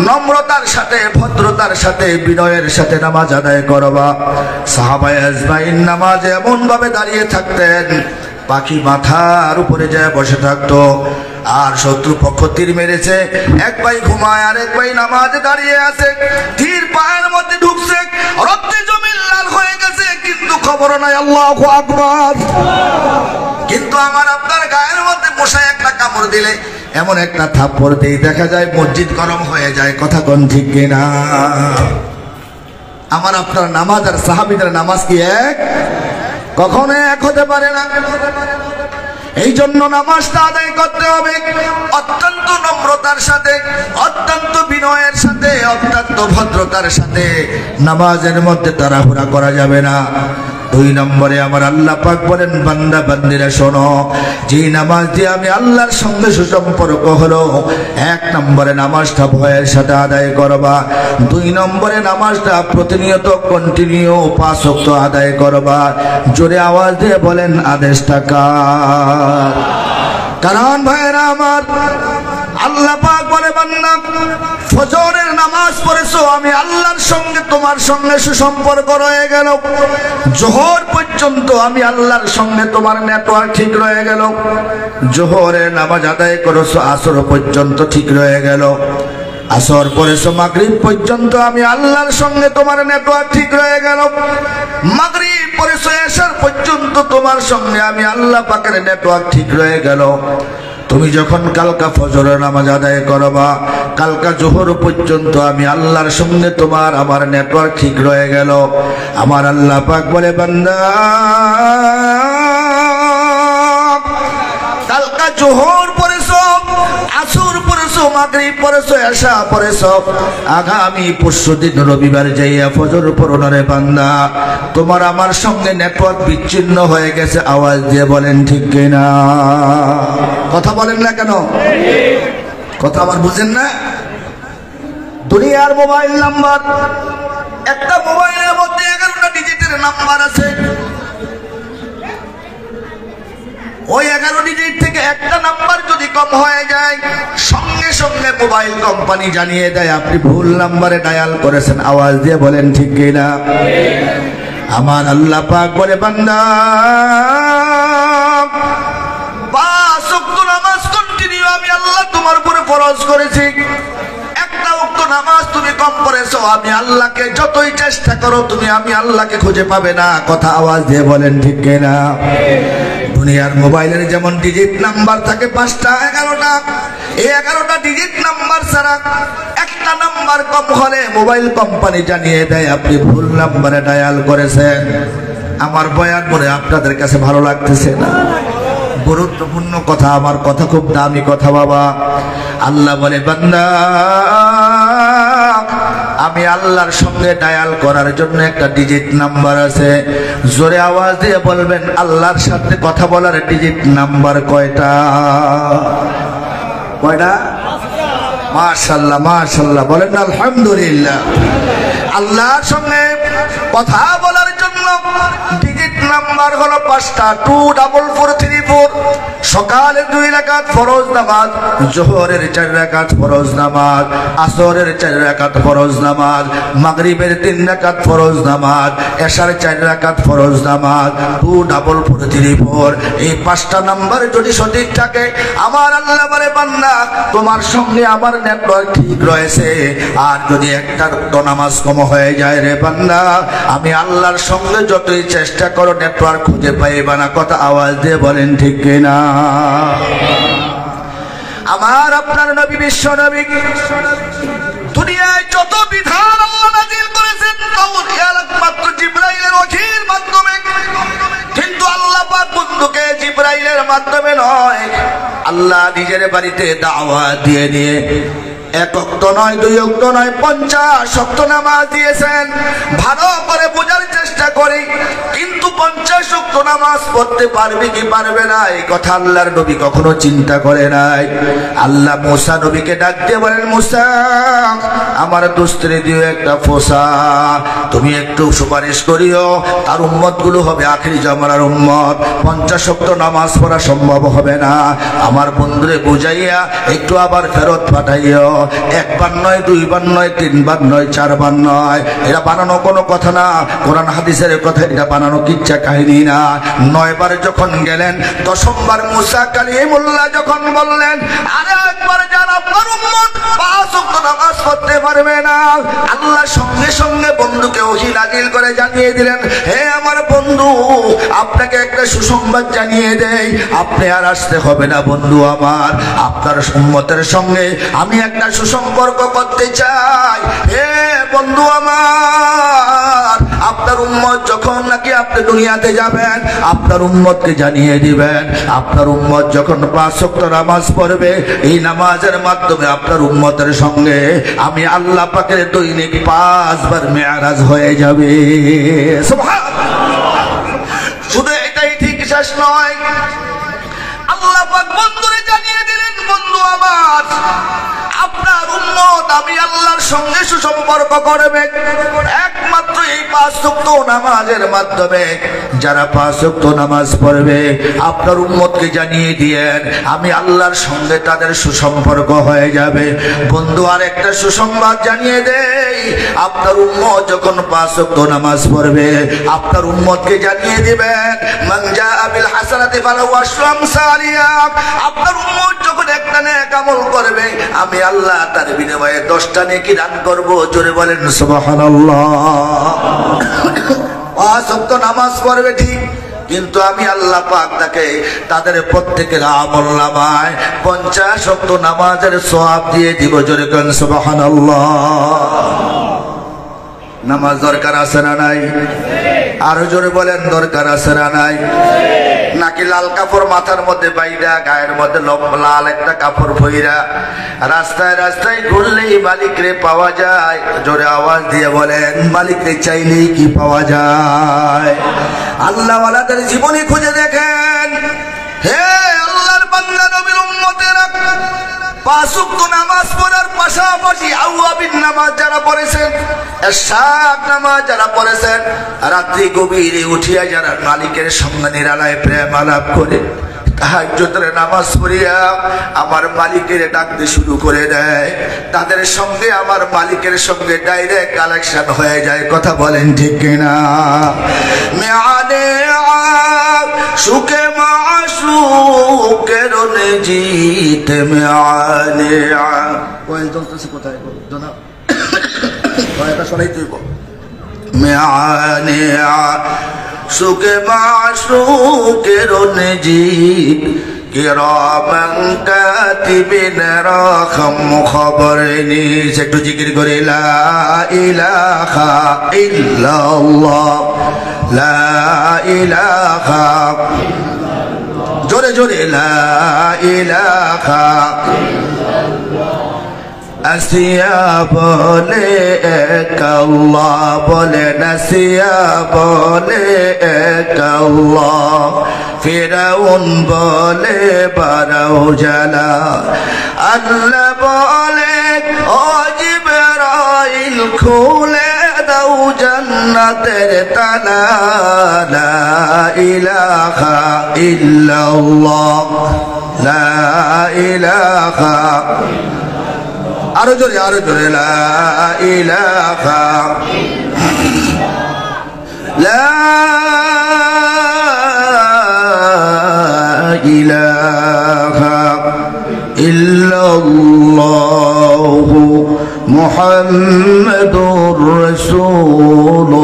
নম্রতার সাথে, ভদ্রতার সাথে, বিনয়ের সাথে নামাজ আদায় করবা, সাহাবায়ে আজমাইন নামাজে এমন ভাবে দাঁড়িয়ে থাকতেন পাখি মাথার উপরে যায় বসে থাকতো। আর শত্রু পক্ষ তীর মেরেছে, এক ভাই ঘুমায় আর এক ভাই নামাজে দাঁড়িয়ে আছে, তীর পায়ের মধ্যে ঢুকছে, রক্তে জমিন লাল হয়ে গেছে, কিন্তু খবর নাই। আল্লাহু আকবার। কিন্তু আমার আপনার গায়ের মধ্যে মশা একটা কামড় দিলে এমন একটা থাপ্পড় দিয়ে দেখা যায় মসজিদ গরম হয়ে যায়। কথা কোন ঠিক কিনা? আমার আপনার নামাজ আর সাহাবীদের নামাজ কি এক? কখনো এক হতে পারে না। এই জন্য নামাজটা আদায় করতে হবে অত্যন্ত নম্রতার সাথে, অত্যন্ত বিনয়ের সাথে, অত্যন্ত ভদ্রতার সাথে। নামাজের মধ্যে তাড়াহুড়া করা যাবে না। 2 নম্বরে আমার আল্লাহ পাক বলেন, বান্দা বান্দিরা শোনো, যে নামাজ দিয়ে আমি আল্লাহর সঙ্গে সুসম্পর্ক হলো, 1 নম্বরে নামাজটা ভয়ের সাথে আদায় করবা। 2 নম্বরে নামাজটা প্রতিনিয়ত কন্টিনিউ 5 ওয়াক্ত আদায় করবা। জোরে আওয়াজ দিয়ে বলেন আদেশটা কার? কারণ ভাইরা আমার, আল্লাহ পাক বলে, বান্দা ফজরের নামাজ পড়েছো, আমি আল্লাহর সঙ্গে তোমার সঙ্গে সুসম্পর্ক রয়ে গেল। জোহর পর্যন্ত আমি আল্লাহর সঙ্গে তোমার নেটওয়ার্ক ঠিক রয়ে গেল। জোহরের নামাজ আদায় করেছো, আসর পর্যন্ত ঠিক রয়ে গেল। আসর পড়েছো, মাগরিব পর্যন্ত আমি আল্লাহর সঙ্গে তোমার নেটওয়ার্ক ঠিক রয়ে গেল। মাগরিব পড়েছো, এশার পর্যন্ত তোমার সঙ্গে আমি আল্লাহ পাকের নেটওয়ার্ক ঠিক রয়ে গেল। তুমি যখন কালকা ফজরের নামাজ আদায় করবা, কালকা জোহর পর্যন্ত আমি আল্লাহর সঙ্গে তোমার আমার নেটওয়ার্ক ঠিক রয়ে গেল। আমার আল্লাহ পাক বলে, বান্দা কালকা জোহর পড়েছো, আসর পড়েছো, মাগরিব পড়েছো, এশা পড়েছো, আগামী পরশুদিন রবিবার যাইয়া ফজর পড়ো রে বান্দা, তোমার আমার সঙ্গে নেটওয়ার্ক বিচ্ছিন্ন হয়ে গেছে। আওয়াজ দিয়ে বলেন ঠিক কিনা? কথা বলেন না কেন? কথা আবার বুঝেন না? দুনিয়ার মোবাইল নাম্বার, একটা মোবাইলের মধ্যে 11টা ডিজিটের নাম্বার আছে। ওই 11 ডিজিট থেকে একটা নাম্বার যদি কম হয়ে যায়, সঙ্গে সঙ্গে মোবাইল কোম্পানি জানিয়ে দেয় আপনি ভুল নাম্বারে ডায়াল করেছেন। আওয়াজ দিয়ে বলেন ঠিক কিনা? আমার আল্লাহ পাক বলে, বান্দা 5 ওয়াক্ত নামাজ কন্টিনিউ আমি আল্লাহ তোমার উপরে ফরজ করেছি। একটা ওয়াক্ত নামাজ তুমি কম পড়েছো, আমি আল্লাহকে যতই চেষ্টা করো তুমি আমি আল্লাহকে খুঁজে পাবে না। কথা আওয়াজ দিয়ে বলেন ঠিক কিনা? দুনিয়ার মোবাইলের যেমন ডিজিট নাম্বার থাকে 5টা 11টা, এই 11টা ডিজিট নাম্বার ছাড়া একটা নাম্বার কম হলে মোবাইল কোম্পানি জানিয়ে দেয় আপনি ভুল নাম্বারে ডায়াল করেছেন। আমার বয়ান বলে আপনাদের কাছে ভালো লাগতেছে না? গুরুত্বপূর্ণ কথা, আমার কথা খুব দামি কথা বাবা। আল্লাহ বলে, বান্দা আমি আল্লাহর সঙ্গে ডায়াল করার জন্য একটা ডিজিট নাম্বার আছে। জোরে আওয়াজ দিয়ে বলবেন, আল্লাহর সাথে কথা বলার ডিজিট নাম্বার কয়টা? কয়টা? মাশাআল্লাহ মাশাআল্লাহ, বলেন আলহামদুলিল্লাহ। আল্লাহর সঙ্গে কথা বলার জন্য ডিজিট নাম্বার হলো 5টা। 24434। সকালে 2 রাকাত ফরজ নামাজ, জোহরের 4 রাকাত ফরজ নামাজ, আসরের 4 রাকাত ফরজ নামাজ, মাগরিবের 3 রাকাত ফরজ নামাজ, এশার 4 রাকাত ফরজ নামাজ। 24434। এই 5টা নাম্বার যদি সঠিক থাকে, আমার আল্লাহ বলে, বান্দা তোমার সঙ্গে আমার নেটওয়ার্ক ঠিক রয়েছে। আর যদি একটা নামাজ কম হয়ে যায় রে বান্দা, আমি আল্লাহর সঙ্গে যতই চেষ্টা করো নেটওয়ার্ক খুঁজে পাইবা না। কথা আওয়াজ দিয়ে বলেন ঠিক কিনা? আমার আপনার নবী বিশ্ব নবী দুনিয়ায় যত বিধান আল্লাহ নাযিল করেছেন একমাত্র জিবরাইলের ওহীর মাধ্যমে, কিন্তু আল্লাহ পাক বন্ধুকে জিবরাইলের মাধ্যমে নয়, আল্লাহ নিজের বাড়িতে দাওয়াত দিয়ে দিয়ে 1 ওয়াক্ত নয়, 2 ওয়াক্ত নয়, 50 ওয়াক্ত নামাজ দিয়েছেন। ভালো করে বোঝার চেষ্টা করি, কিন্তু 50 ওয়াক্ত নামাজ পড়তে পারবে কি পারবে না এই কথা আল্লাহর নবী কখনো চিন্তা করে নাই। আল্লাহ মুসা নবীকে ডাক দিয়ে বলেন, মুসা আমার দোস্তেরে দিও একটা ফোসা, তুমি একটু সুপারিশ করিও, তার উম্মত গুলো হবে আখিরি জামানার উম্মত। 50 ওয়াক্ত নামাজ পড়া সম্ভব হবে না, আমার বন্ধুরে বুঝাইয়া একটু আবার ফেরত পাঠাইও। একবার নয়, দুইবার নয়, তিনবার নয়, চারবার নয়। এটা বানানো কোনো কথা না, কোরআন হাদিসের কথা, এটা বানানো কিচ্ছা কাহিনী না। 9 বার যখন গেলেন, 10বার মুসা কালিমুল্লাহ যখন বললেন, আরে একবার যারা আপনার উম্মত 5 ওয়াক্ত নামাজ পড়তে পারবে না, আল্লাহ সঙ্গে সঙ্গে বন্ধুকে ওহী নাজিল করে জানিয়ে দিলেন, হে আমার বন্ধু, আপনাকে একটা সুসংবাদ জানিয়ে দেই, আপনি আর আসতে হবে না বন্ধু আমার, আপনার উম্মতের সঙ্গে আমি একটা সুসম্পর্ক করতে চাই। হে বন্ধু আমার, আপনার উম্মত যখন নাকি আপনি দুনিয়াতে যাবেন, আপনার উম্মতকে জানিয়ে দিবেন, আপনার উম্মত যখন 5 ওয়াক্ত নামাজ পড়বে, এই নামাজের মাধ্যমে আপনার উম্মতের সঙ্গে আমি আল্লাহ পাকের দৈনিক 5 বার মেরাজ হয়ে যাবে। সুবহানাল্লাহ। শুধু এটাই ঠিক শেষ নয়, আল্লাহ পাক বন্ধুরে জানিয়ে দিলেন, বন্ধু আমার, আপনার উম্মত আমি আল্লাহর সঙ্গে সুসম্পর্ক করবে একমাত্র এই 5 ওয়াক্ত নামাজের মাধ্যমে। যারা 5 ওয়াক্ত নামাজ পড়বে, আপনার উম্মতকে জানিয়ে দিয়েন, আমি আল্লাহর সঙ্গে তাদের সুসম্পর্ক হয়ে যাবে। বন্ধু আর একটা সুসংবাদ জানিয়ে দেই, আপনার উম্মত যখন 5 ওয়াক্ত নামাজ পড়বে, আপনার উম্মতকে জানিয়ে দিবেন, মান জাআ বিল হাসানাতি ফালাহু আশরু আমসালিহা। আপনার উম্মত যখন একটা নেক আমল করবে, আমি আল্লাহ তার বিনিময়ে 10টা নেকি দান করব। জোরে বলেন সুবহানাল্লাহ। 5 ওয়াক্ত নামাজ পড়বে ঠিক, কিন্তু আমি আল্লাহ পাক তাকে তাদের প্রত্যেকের আমলনামায় 50 ওয়াক্ত নামাজের সওয়াব দিয়ে দিব। জোরে বলেন সুবহানাল্লাহ। নামাজ দরকার আছে না নাই? আরো জোরে বলেন, দরকার আছে না নাই? নাকি লাল কাপড় মাথার মধ্যে বাইরা, গায়ের মধ্যে লাল একটা কাপড় পইরা রাস্তায় রাস্তায় ঘুরলেই মালিকরে পাওয়া যায়? জোরে আওয়াজ দিয়ে বলেন, মালিকরে চাইলেই কি পাওয়া যায়? আল্লাহওয়ালাদের জীবনী খুঁজে দেখেন। হে আল্লাহর বান্দা নবীর উম্মতেরা, 5 ওয়াক্ত নামাজ পড়ার পাশাপাশি আওয়াবিন নামাজ যারা পড়েছেন, এশাক নামাজ যারা পড়েছেন, রাত্রি গভীরে উঠিয়া যারা মালিকের সঙ্গে নিরালায় প্রেম আলাপ করে তাহাজ্জুদের নামাজ পড়িয়া আমার মালিকের ডাকতে শুরু করে দেয়, তাদের সঙ্গে আমার মালিকের সঙ্গে ডাইরেক্ট কালেকশন হয়ে যায়। কথা বলেন ঠিক কিনা? মেআনে সুকে মাশুকের জিতে মেআনে কয়েল চলতেছে কোথায় জানা? কয়েকটা শোনাই তুই বল। মেআনে সুকে মাশুকের জিত কিরামান কাতিবিন রাখাম খবর নিস। একটু জিকির করে লা ইলাহা ইল্লাল্লাহ, লা ইলাহা, জোরে জোরে লা ইলাহা। আসিয়া বলে এক আল্লাহ, বলে নাসিয়া বলে এক আল্লাহ, ফিরাউন বলে বারাও জালা, আল্লাহ বলে ও জিবরাইল খুলে দাও জান্নাতের তালা, লা ইলাহা ইল্লাল্লাহ, লা ইলাহা। আরো জোরে, আরো জোরে, লা ইলাহা, লা ইলাহা ইল্লাল্লাহু মুহাম্মাদুর রাসূলুল্লাহ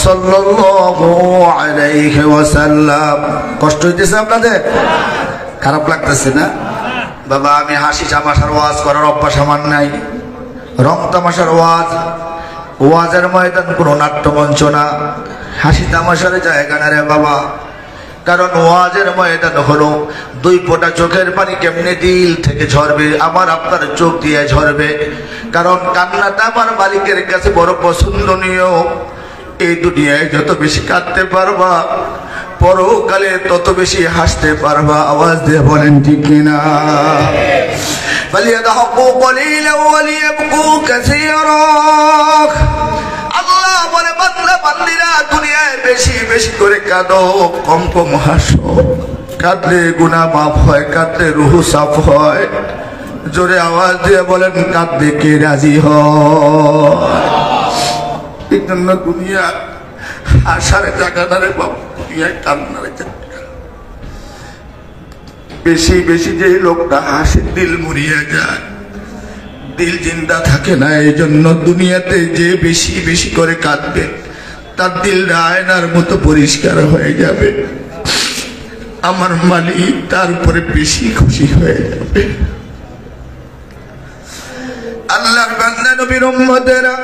সাল্লাল্লাহু আলাইহি ওয়াসাল্লাম। কষ্ট হইতেছে আপনাদের? খারাপ লাগতেছে না? বাবা, আমি হাসি তামাশার ওয়াজ করার অভ্যাস আমার নাই। রং তামাশার ওয়াজ, ওয়াজের ময়দান কোনো নাট্যমঞ্চ না, হাসি তামাশার জায়গা না রে বাবা। কারণ ওয়াজের ময়দান হলো 2 ফোঁটা চোখের পানি কেমনে দিল থেকে ঝরবে, আমার আপনার চোখ দিয়ে ঝরবে। কারণ কান্নাটা আমার মালিকের কাছে বড় পছন্দনীয়। এই দুনিয়ায় যত বেশি কাঁদতে পারবা, পরকালে তত বেশি হাসতে পারবা। আওয়াজ দিয়ে বলেন ঠিক কিনা? ফালিয়াদহাকু কলিলান ওয়া লিয়াবকু কাসীরা। আল্লাহ বলে, বান্দা বান্দিরা দুনিয়ায় বেশি বেশি করে কাঁদো, কম কম হাসো। কাঁদলে গুনাহ মাফ হয়, কাঁদলে রূহ সাফ হয়। জোরে আওয়াজ দিয়ে বলেন কাঁদতে কে রাজি হয়? এই জন্য দুনিয়া আসারে জায়গাটারে বাবা, দুনিয়ায় কান্নারে জায়গা। বেশি বেশি যে লোকটা হাসে দিল মরিয়া যায়, দিল জিন্দা থাকে না। এই জন্য দুনিয়াতে যে বেশি বেশি করে কাঁদবে তার দিলটা আয়নার মতো পরিষ্কার হয়ে যাবে, আমার মালিক তারপরে বেশি খুশি হয়ে যাবে। আল্লাহর বান্দা নবীর উম্মতেরা,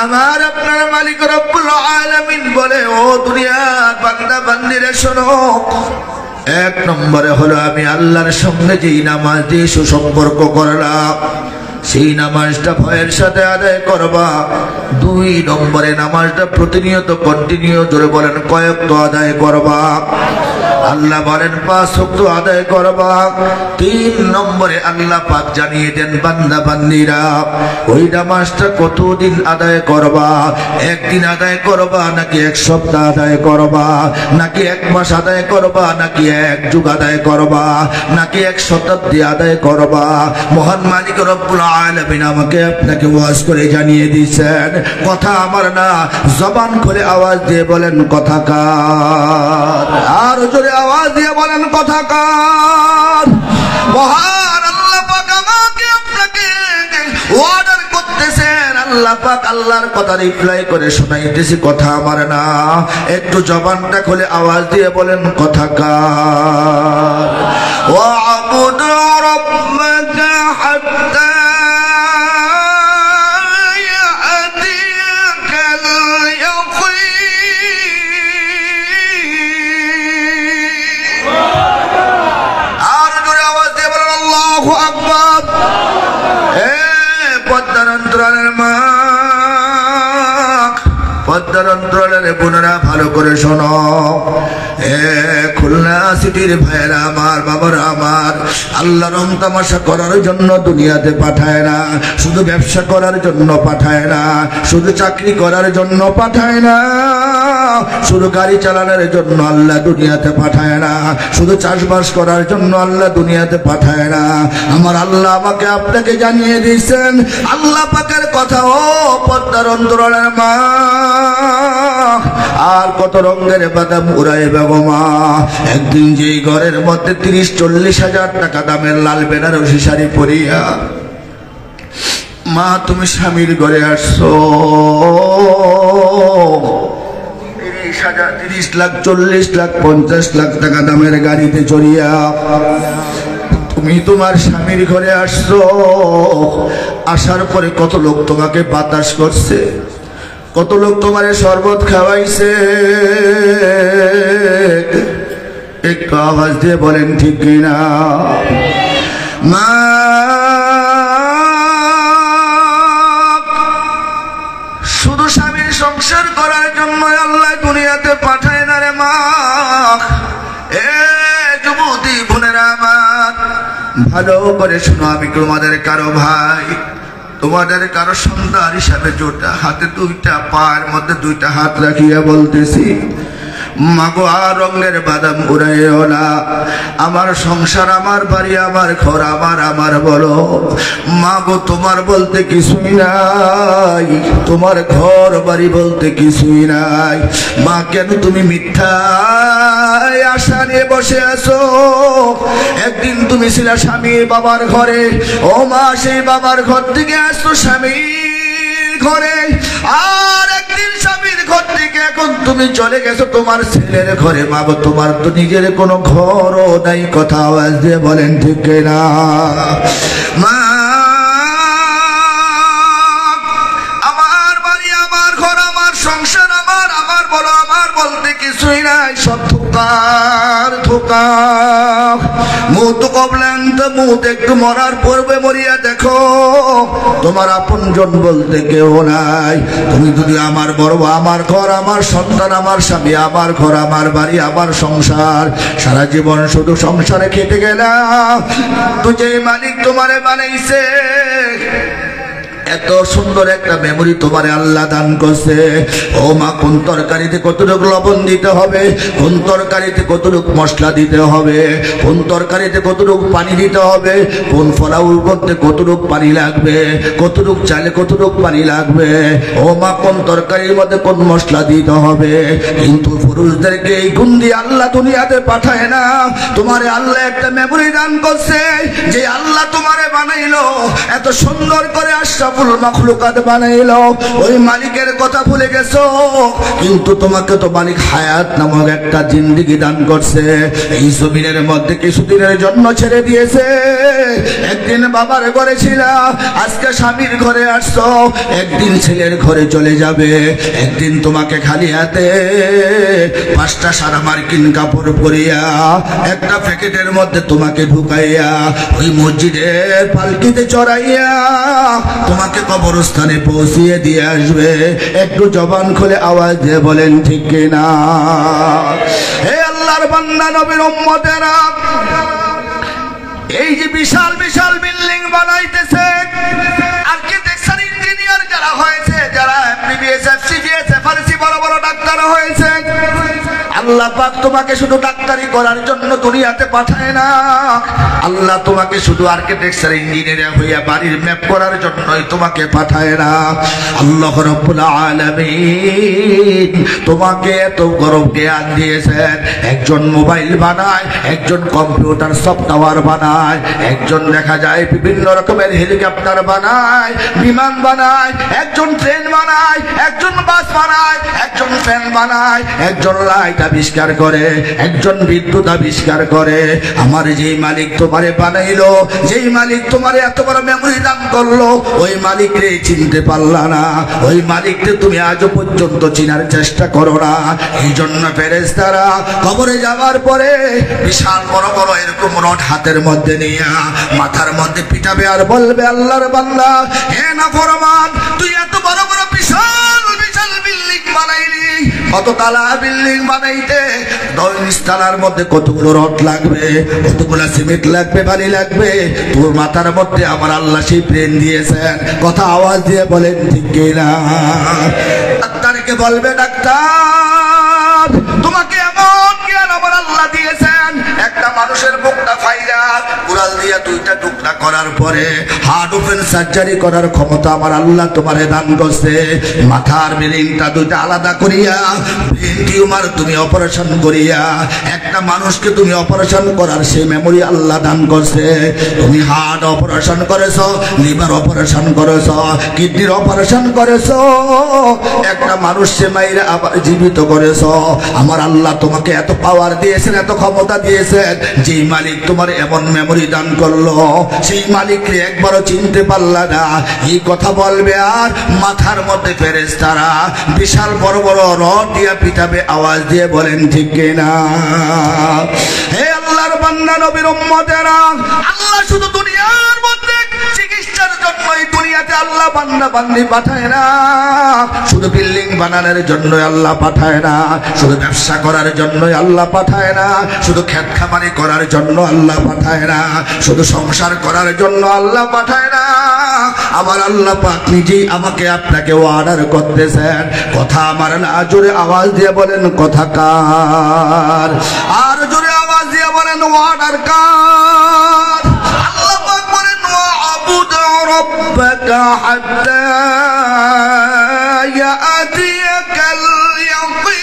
আমার আপনার মালিক রব্বুল আলামিন বলে, ও দুনিয়ার বান্দা বান্দিরা শোনো, এক নম্বরে হলো আমি আল্লাহর সঙ্গে যেই নামাজ দিয়ে সুসম্পর্ক করলাম সেই নামাজটা ভয়ের সাথে আদায় করবা। দুই নম্বরে নামাজটা প্রতিনিয়ত কন্টিনিউ জোরে বলেন কয়েক তো আদায় করবা। আল্লাহ বলেন 5 ওয়াক্ত আদায় করবা। তিন নম্বরে আল্লাহ পাক জানিয়ে দেন বান্দা বান্দিরা ওই নামাজটা কতদিন আদায় করবা, একদিন আদায় করবা নাকি এক সপ্তাহ আদায় করবা, নাকি 1 মাস আদায় করবা, নাকি 1 যুগ আদায় করবা, নাকি 1 শতাব্দী আদায় করবা। মহান মালিক রব্বুল আলামিন আমাকে আপনাকে ওয়াজ করে জানিয়ে দিয়েছেন, কথা আমার না, জবান খুলে আওয়াজ দিয়ে বলেন কথা কার? আর জোরে আওয়াজ দিয়ে বলেন কথা কার? মহান আল্লাহ পাক আমাকে আপনাকে অর্ডার করতেছেন, আল্লাহ পাক আল্লাহর কথা রিপ্লাই করে শোনাইতেছি, কথা আমার না। একটু জবানটা খুলে আওয়াজ দিয়ে বলেন কথা কার? ওয়া'বুদ রাব্বাকা হাত্তা বোনেরা ভালো করে শোনো, খুলনা সিটির ভাইয়েরা আমার, বাবারা আমার, আল্লাহ রং তামাশা করার জন্য দুনিয়াতে পাঠায় না, শুধু ব্যবসা করার জন্য পাঠায় না, শুধু চাকরি করার জন্য পাঠায় না, শুধু গাড়ি চালানোর জন্য আল্লাহ দুনিয়াতে পাঠায় না, শুধু চাষবাস করার জন্য আল্লাহ দুনিয়াতে পাঠায় না। আমার আল্লাহ আমাকে আপনাকে জানিয়ে দিয়েছেন আল্লাহ পাকের কথা। ও পদ্মার অন্তরালের মা, আর কত রঙের বাদাম উড়ায় বেগমা, একদিন যেই ঘরের মধ্যে 30-40 হাজার টাকা দামের লাল বেনারসি শাড়ি পরিয়া মা তুমি স্বামীর ঘরে আসছো, 30 লাখ 40 লাখ 50 লাখ টাকা দামের গাড়িতে চড়িয়া তুমি তোমার স্বামীর ঘরে আসছো। আসার পরে কত লোক তোমাকে বাতাস করছে, কত লোক তোমার শরবত খাওয়াইছে, একটু আওয়াজ দিয়ে বলেন ঠিক কিনা? মা শুধু স্বামীর সংসার করার জন্য আল্লাহ দুনিয়াতে পাঠায় না রে মা। এ যুবতী বোনেরা আমার, ভালো করে শোনো, আমি তোমাদের কারো ভাই, তোমাদের কারো সন্তান হিসাবে জোটা হাতে 2টা পায়ের মধ্যে 2টা হাত রাখিয়া বলতেছি, মাগো আর রঙের বাদাম উড়াইও না, আমার সংসার, আমার বাড়ি, আমার ঘর, আমার বলো মাগো, তোমার বলতে কিছুই নাই, তোমার ঘর বাড়ি বলতে কিছুই নাই। মা কেন তুমি মিথ্যা আশা নিয়ে বসে আছো? একদিন তুমি ছিলে স্বামীর বাবার ঘরে, ও মা সেই বাবার ঘর থেকে আসতো স্বামীর ঘরে, আর একদিন স্বামীর ঘর থেকে এখন তুমি চলে গেছো তোমার ছেলের ঘরে। মাগো তোমার তো নিজের কোনো ঘরও নাই, কথা আওয়াজ দিয়ে বলেন ঠিক না? মা আমার বাড়ি, আমার ঘর, আমার সংসার, আমার বলো, আমার বলতে কিছুই নাই, সব ধোকার ধোকা। মুত কবলান্ত মুত, একটু মরার পূর্বে মরিয়া দেখো তোমার আপনজন বলতে কেউ নাই। তুমি যদি আমার বড়, আমার ঘর, আমার সন্তান, আমার স্বামী, আমার ঘর, আমার বাড়ি, আমার সংসার, সারা জীবন শুধু সংসারে খেটে গেলাম, তুই যে মালিক তোমারে বানাইছে এত সুন্দর একটা মেমোরি তোমারে আল্লাহ দান করছে। ও মা, কোন তরকারিতে কতটুকু লবণ দিতে হবে, কোন তরকারিতে কতটুকু মশলা দিতে হবে, কোন তরকারিতে কতটুকু পানি দিতে হবে, কোন ফলাউর মধ্যে কতটুকু পানি লাগবে, কতটুকু চালে কতটুকু পানি লাগবে, ও মা কোন তরকারির মধ্যে কোন মশলা দিতে হবে। কিন্তু পুরুষদেরকে এই গুণ দিয়ে আল্লাহ দুনিয়াতে পাঠায় না। তোমারে আল্লাহ একটা মেমোরি দান করছে, যে আল্লাহ তোমারে বানাইলো, এত সুন্দর করে আশরাফুল মাখলুকাত বানাইলো, ওই মালিকের কথা ভুলে গেছো। কিন্তু তোমাকে তো মালিক হায়াত নামক একটা জিন্দেগি দান করছে। এই জমিনের মধ্যে কিছুদিনের জন্য ছেড়ে দিয়েছে। একদিন বাবার ঘরে ছিলা, আজকে স্বামীর ঘরে আসছো, একদিন ছেলের ঘরে চলে যাবে। একদিন তোমাকে খালি হাতে 5টা সারা মার্কিন কাপড় পরিয়া একটা প্যাকেটের মধ্যে তোমাকে ঢুকাইয়া ওই মসজিদের পালকিতে চড়াইয়া তোমাকে কবরস্থানে পৌঁছিয়ে দিয়ে আসবে। একটু জবান খুলে আওয়াজ দিয়ে বলেন ঠিক কিনা? হে আল্লাহর বান্দা নবীর উম্মতেরা, এই যে বিশাল বিশাল বিল্ডিং বানাইতেছে, আর্কিটেকচার ইঞ্জিনিয়ার যারা হয়েছে, যারা এমবিবিএস এফসিবিএস এফআরসি বড় বড় ডাক্তার হয়েছে, আল্লাহ পাক তোমাকে শুধু ডাক্তারি করার জন্য দুনিয়াতে পাঠায় না। আল্লাহ তোমাকে শুধু আর্কিটেকচার ইঞ্জিনিয়ার হইয়া বাড়ির ম্যাপ করার জন্যই তোমাকে পাঠায় না। আল্লাহ রাব্বুল আলামিন তোমাকে এত গরম জ্ঞান দিয়েছেন। একজন মোবাইল বানায়, একজন কম্পিউটার সফটওয়্যার বানায়, একজন দেখা যায় বিভিন্ন রকমের হেলিকপ্টার বানায়, বিমান বানায়, একজন ট্রেন বানায়, একজন বাস বানায়, একজন ফ্যান বানায়, একজন লাইট আবিষ্কার করে, একজন বিদ্যুৎ আবিষ্কার করে। আমার যেই মালিক তোমারে বানাইলো, যেই মালিক তোমারে এত বড় মেমোরি দান করলো, ওই মালিকরে চিনতে পারলা না, ওই মালিককে তুমি আজও পর্যন্ত চিনার চেষ্টা করো না। এই জন্য ফেরেশতারা কবরে যাওয়ার পরে বিশাল বড় বড় এরকম রড হাতের মধ্যে নিয়ে মাথার মধ্যে পিটাবে আর বলবে, আল্লাহর বান্দা, হে নাফরমান, তুই এত বড় বড় বিশাল বিশাল বিল্ডিং বানাইলি, কত তালা বিল্ডিং বানাইতে 10 তালার মধ্যে কতগুলো রড লাগবে, কতগুলো সিমেন্ট লাগবে, বালি লাগবে। তোর মাথার মধ্যে আমার আল্লাহ সেই ব্রেন দিয়েছেন। কথা আওয়াজ দিয়ে বলেন ঠিক কিনা? ডাক্তারকে বলবে, ডাক্তার, তোমাকে এমন জ্ঞান আমার আল্লাহ দিয়েছেন, একটা মানুষের বুকটা ফাইলা কুড়াল দিয়ে 2টা টুকরা করার পরে হার্ট ওপেন সার্জারি করার ক্ষমতা আমার আল্লাহ তোমারে দান করছে। মাথার ব্রেনটা 2টা আলাদা করিয়া ব্রেন টিউমার তুমি অপারেশন করিয়া একটা মানুষকে তুমি অপারেশন করার সেই মেমোরি আল্লাহ দান করছে। তুমি হার্ট অপারেশন করেছো, লিভার অপারেশন করেছো, কিডনির অপারেশন করেছো, একটা মানুষকে মাইরে আবার জীবিত করেছো। আমার আল্লাহ তোমাকে এত পাওয়ার দিয়েছেন, এত ক্ষমতা দিয়েছেন। যেই মালিক তোমার এমন মেমোরি দান করলো, সেই মালিককে একবারও চিনতে পারলা না। এই কথা বলবে আর মাথার মধ্যে ফেরেশতারা বিশাল বড় বড় রড দিয়া পিটাবে। আওয়াজ দিয়ে বলেন ঠিক কিনা? হে আল্লাহর বান্দা নবীর উম্মতেরা, আল্লাহ শুধু দুনিয়ার মধ্যে চিকিৎসার জন্যই দুনিয়াতে আল্লাহ বান্দা বান্দি পাঠায় না, শুধু বিল্ডিং বানানোর জন্যই আল্লাহ পাঠায় না, শুধু ব্যবসা করার জন্যই আল্লাহ পাঠায় না, শুধু ক্ষেত খামারি করার জন্য আল্লাহ পাঠায় না, শুধু সংসার করার জন্য আল্লাহ পাঠায় না। আমার আল্লাহ পাক নিজেই আমাকে আপনাকে অর্ডার করতেছেন। কথা আমার না, জোরে আওয়াজ দিয়ে বলেন কথা কার? আর জোরে আওয়াজ দিয়ে বলেন অর্ডার কার? আল্লাহ পাক বলেন, ওয়াবুদ রাব্বাকা হাত্তা ইয়াতিয়াকাল ইয়াকিন।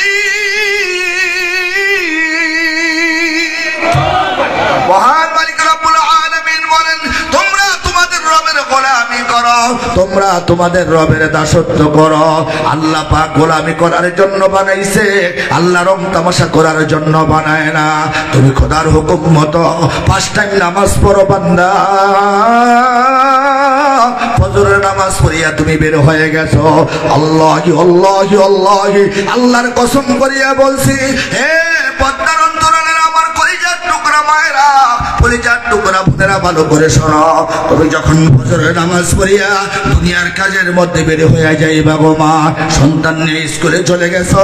মহান মালিক রব্বুল আলামিন বলেন, তোমরা তোমাদের রবের গোলামি করো, তোমরা তোমাদের রবের দাসত্ব করো। আল্লাহ পাক গোলামি করার জন্য বানাইছে, আল্লাহ রং তামাশা করার জন্য বানায় না। তুমি খোদার হুকুম মতো 5 টাইম নামাজ পড়ো বান্দা। ফজরের নামাজ পড়িয়া তুমি বের হয়ে গেছো, আল্লাহি আল্লাহি আল্লাহি আল্লাহর কসম করিয়া বলছি, হে পদ্মার অন্তরালের আমার কলিজার টুকরা মায়েরা, কলিজার টুকরা বোনেরা ভালো করে শোনো, তুমি যখন ফজরের নামাজ পড়িয়া দুনিয়ার কাজের মধ্যে বের হয়ে যাইবা গো মা, সন্তান নিয়ে স্কুলে চলে গেছো,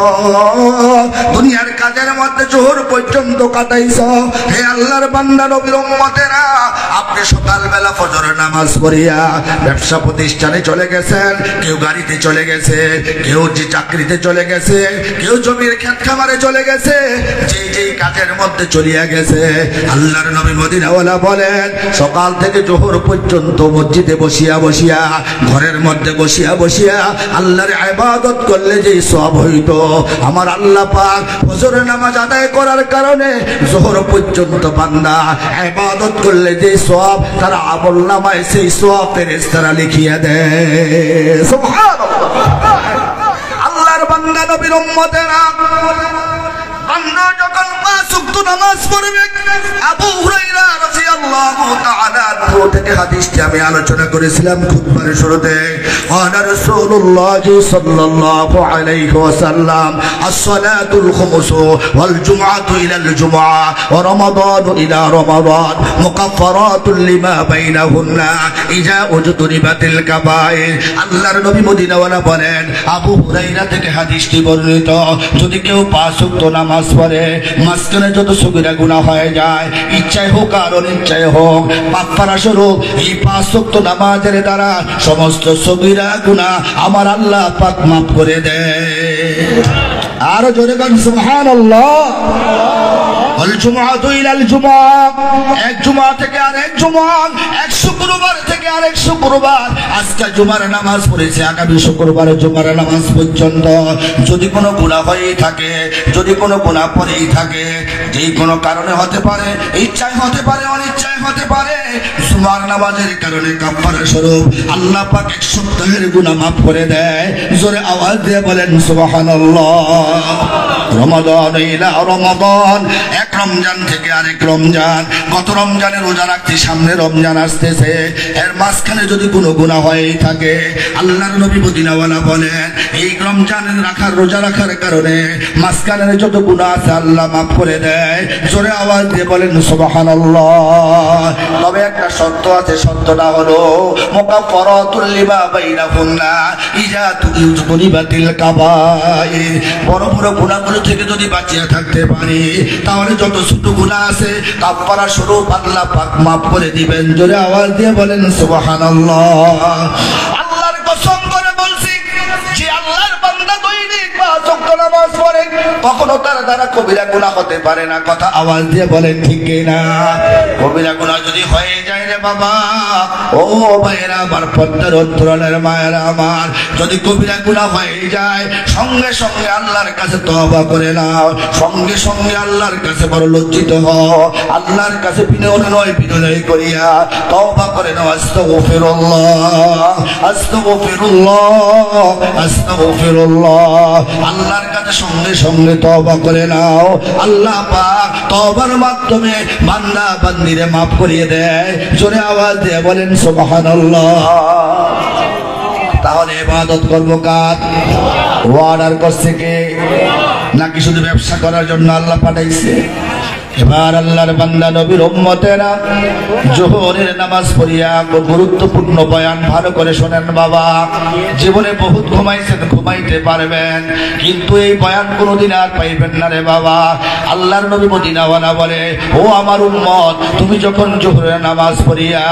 দুনিয়ার কাজের মধ্যে জোহর পর্যন্ত কাটাইছো, হে আল্লাহর বান্দা নবীর উম্মতেরা, আপনি সকালবেলা ফজরের নামাজ পড়িয়া ব্যবসা প্রতিষ্ঠানে চলে গেছেন, কেউ গাড়িতে চলে গেছে, কেউ যে চাকরিতে চলে গেছে, কেউ জমির ক্ষেত খামারে চলে গেছে, যেই কাজের মধ্যে চলিয়া গেছে, আল্লাহর নবী মদিনাওয়ালা বলেন সকাল থেকে জোহর পর্যন্ত মসজিদে বসিয়া বসিয়া, ঘরের মধ্যে বসিয়া বসিয়া আল্লাহর ইবাদত করলে যে সওয়াব হইতো, আমার আল্লাহ পাক ফজরের নামাজ আদায় করার কারণে জোহর পর্যন্ত বান্দা ইবাদত করলে যে সওয়াব তার আমলনামায় সেই সওয়াব ফেরেশতারা লিখিয়ে দেয়। সুবহানাল্লাহ। আল্লাহর বান্দা নবীর উম্মতেরা, বান্দা যখন পাঁচ ওয়াক্ত নামাজ পড়বে, আবু হুরায়রা রাদিয়াল্লাহু তাআলা আনহু থেকে হাদিসটি আমি আলোচনা করেছিলাম খুতবার শুরুতে, ওয়া রাসূলুল্লাহ সাল্লাল্লাহু আলাইহি ওয়াসাল্লাম as-salatul khums wal jum'atu ila al-jum'ah wa ramadan ila ramadan mukaffaratun lima bainahunna idza ujtunibatil kaba'ir। আল্লাহর নবী মদিনাওয়ালা বলেন, আবু হুরায়রা থেকে হাদিসটি বর্ণিত, যদি কেউ পাঁচ ওয়াক্ত নামাজ পড়ে, মাঝখানে যত সগীরা গুনাহ হয়ে যায়, ইচ্ছায় হোক আর অনিচ্ছায় হোক, পাপ করা স্বরূপ এই পাঁচ ওয়াক্ত নামাজের দ্বারা সমস্ত সগীরা গুনাহ আমার আল্লাহ পাক মাফ করে দেয়। আরো জোরে গান সুবহানাল্লাহ। ওয়াল জুমআতু ইলাল জুমআহ, এক জুমআ থেকে আরেক জুমআ, এক শুক্রবার থেকে আরেক শুক্রবার, আজকে জুমার নামাজ পড়েছে, আগামী শুক্রবারে জুমার নামাজ পর্যন্ত যদি কোনো গুনাহ হয়েই থাকে, যদি কোনো গুনাহ পড়েই থাকে, যেই কোনো কারণে হতে পারে, ইচ্ছায় হতে পারে, অনিচ্ছায় হতে পারে, জুমার নামাজের কারণে কাফারা স্বরূপ আল্লাহ পাক এক সপ্তাহের গুনাহ মাফ করে দেয়। জোরে আওয়াজ দিয়ে বলেন সুবহানাল্লাহ। রমাদান ইলা রমাদান, এক রমজান থেকে আরেক রমজান, গত রমজানের রোজা রাখতে সামনে রমজান আসতেছে, এর মাঝখানে যদি কোনো গুনাহ হয়েই থাকে, আল্লাহর নবী মদিনাওয়ালা বলেন এই রমজানের রাখার রোজা রাখার কারণে মাঝখানের যত গুনাহ আছে আল্লাহ মাফ করে দেয়। জোরে আওয়াজ দিয়ে বলেন সুবহানাল্লাহ। তবে একটা শর্ত আছে, শর্তটা হলো মুকাফফারাতুল লিমা বাইনাহুন্না ইজা তুজতুনিবাতিল কাবাইর। বড় বড় গুনাহগুলো থেকে যদি বাঁচিয়ে থাকতে পারি, তাহলে যত ছোট গুনাহ আছে কাফারা স্বরূপ আল্লাহ পাক মাফ করে দিবেন। জোরে আওয়াজ দিয়ে বলেন সুবহানাল্লাহ। আল্লাহর কসম করে বলছি, যে আল্লাহর বান্দা দৈনিক পাঁচ ওয়াক্ত নামাজ পড়ে, কখনো তার দ্বারা কবিরা গুনাহ হতে পারে না। কথা আওয়াজ দিয়ে বলেন ঠিক কিনা? কবিরা গুনাহ যদি হয়ে যায় রে বাবা, ও ভাইরা আমার, পদ্মার অন্তরালের মায়েরা আমার, যদি কবিরা গুনাহ হয়ে যায়, সঙ্গে সঙ্গে আল্লাহর কাছে তওবা করে নাও, সঙ্গে সঙ্গে আল্লাহর কাছে বড় লজ্জিত হও, আল্লাহর কাছে বিনয় করিয়া তওবা করে নাও। আস্তাগফিরুল্লাহ, আস্তাগফিরুল্লাহ, আস্তাগফিরুল্লাহ। আল্লাহর কাছে সঙ্গে সঙ্গে তওবা করে নাও, আল্লাহ পাক তওবার মাধ্যমে বান্দা বান্দিরে মাফ করিয়ে দেয়। জোরে আওয়াজ দিয়ে বলেন সুবহানাল্লাহ। তাহলে ইবাদত করব কার? অর্ডার করছে কে? নাকি শুধু ব্যবসা করার জন্য আল্লাহ পাঠাইছে? এবার আল্লাহর বান্দা নবীর উম্মতেরা, জোহরের নামাজ পড়িয়া গুরুত্বপূর্ণ বয়ান ভালো করে শোনেন বাবা। জীবনে বহুত ঘুমাইছেন, ঘুমাইতে পারবেন, কিন্তু এই বয়ান কোনোদিন আর পাইবেন না রে বাবা। আল্লাহর নবী মদিনাওয়ালা বলে, ও আমার উম্মত, তুমি যখন জোহরের নামাজ পড়িয়া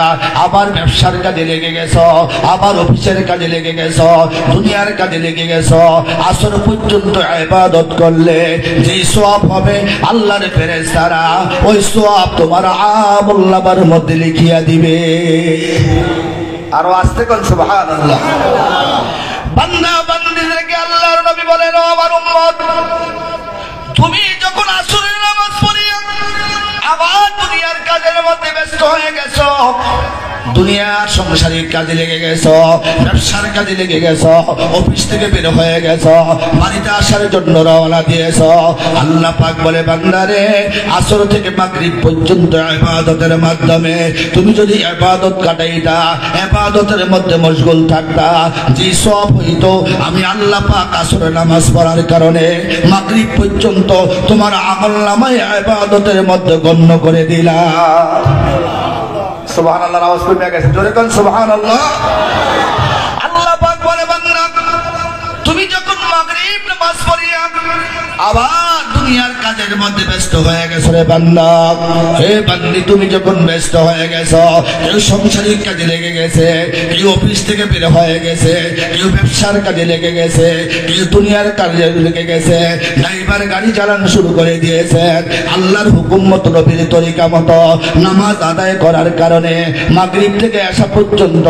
আবার ব্যবসার কাজে লেগে গেছো, আবার অফিসের কাজে লেগে গেছো, দুনিয়ার কাজে লেগে গেছো, আসর পর্যন্ত ইবাদত করলে যেই সওয়াব হবে আল্লাহর ফেরেশতারা ওই সওয়াব তোমার আমলনামার মধ্যে লিখিয়া দিবে। আরো আস্তে কোন সুবহানাল্লাহ। বান্দা বান্দীদেরকে আল্লাহর নবী বলেন, ও আমার উম্মত, তুমি যখন আসরের নামাজ পড়িয়া আবার দুনিয়ার কাজের মধ্যে ব্যস্ত হয়ে গেছো, দুনিয়ার সংসারিক কাজে লেগে গেছো, ব্যবসার কাজে লেগে গেছো, অফিস থেকে বের হয়ে গেছো, বাড়িতে আসার জন্য রওনা দিয়েছো। আল্লাহ পাক বলে বান্দারে আসর থেকে মাগরিব পর্যন্ত ইবাদতের মাধ্যমে তুমি যদি ইবাদত কাটাইতা, ইবাদতের মধ্যে মশগুল থাকতা, যে সওয়াব হইতো আমি আল্লাহ পাক আসরের নামাজ পড়ার কারণে মাগরিব পর্যন্ত তোমার আমলনামায় ইবাদতের মধ্যে গণ্য করে দিলাম। সুবহানাল্লাহ, আওয়াজ কমে গেছে, জোরে কোন সুবহানাল্লাহ। আল্লাহ পাক বলে বান্দা তুমি যখন মাগরিব নামাজ পড়িয়া আবার দুনিয়ার কাজের মধ্যে ব্যস্ত হয়ে গেছো রে বান্দা, হে বান্দি তুমি যখন ব্যস্ত হয়ে গেছো, কেউ সংসারিক কাজে লেগে গেছে, কেউ অফিস থেকে বের হয়ে গেছে, কেউ ব্যবসার কাজে লেগে গেছে, কেউ দুনিয়ার কাজে লেগে গেছে, ড্রাইভার গাড়ি চালানো শুরু করে দিয়েছে, আল্লাহর হুকুম মতো নবীর তরিকা মতো নামাজ আদায় করার কারণে মাগরিব থেকে আসা পর্যন্ত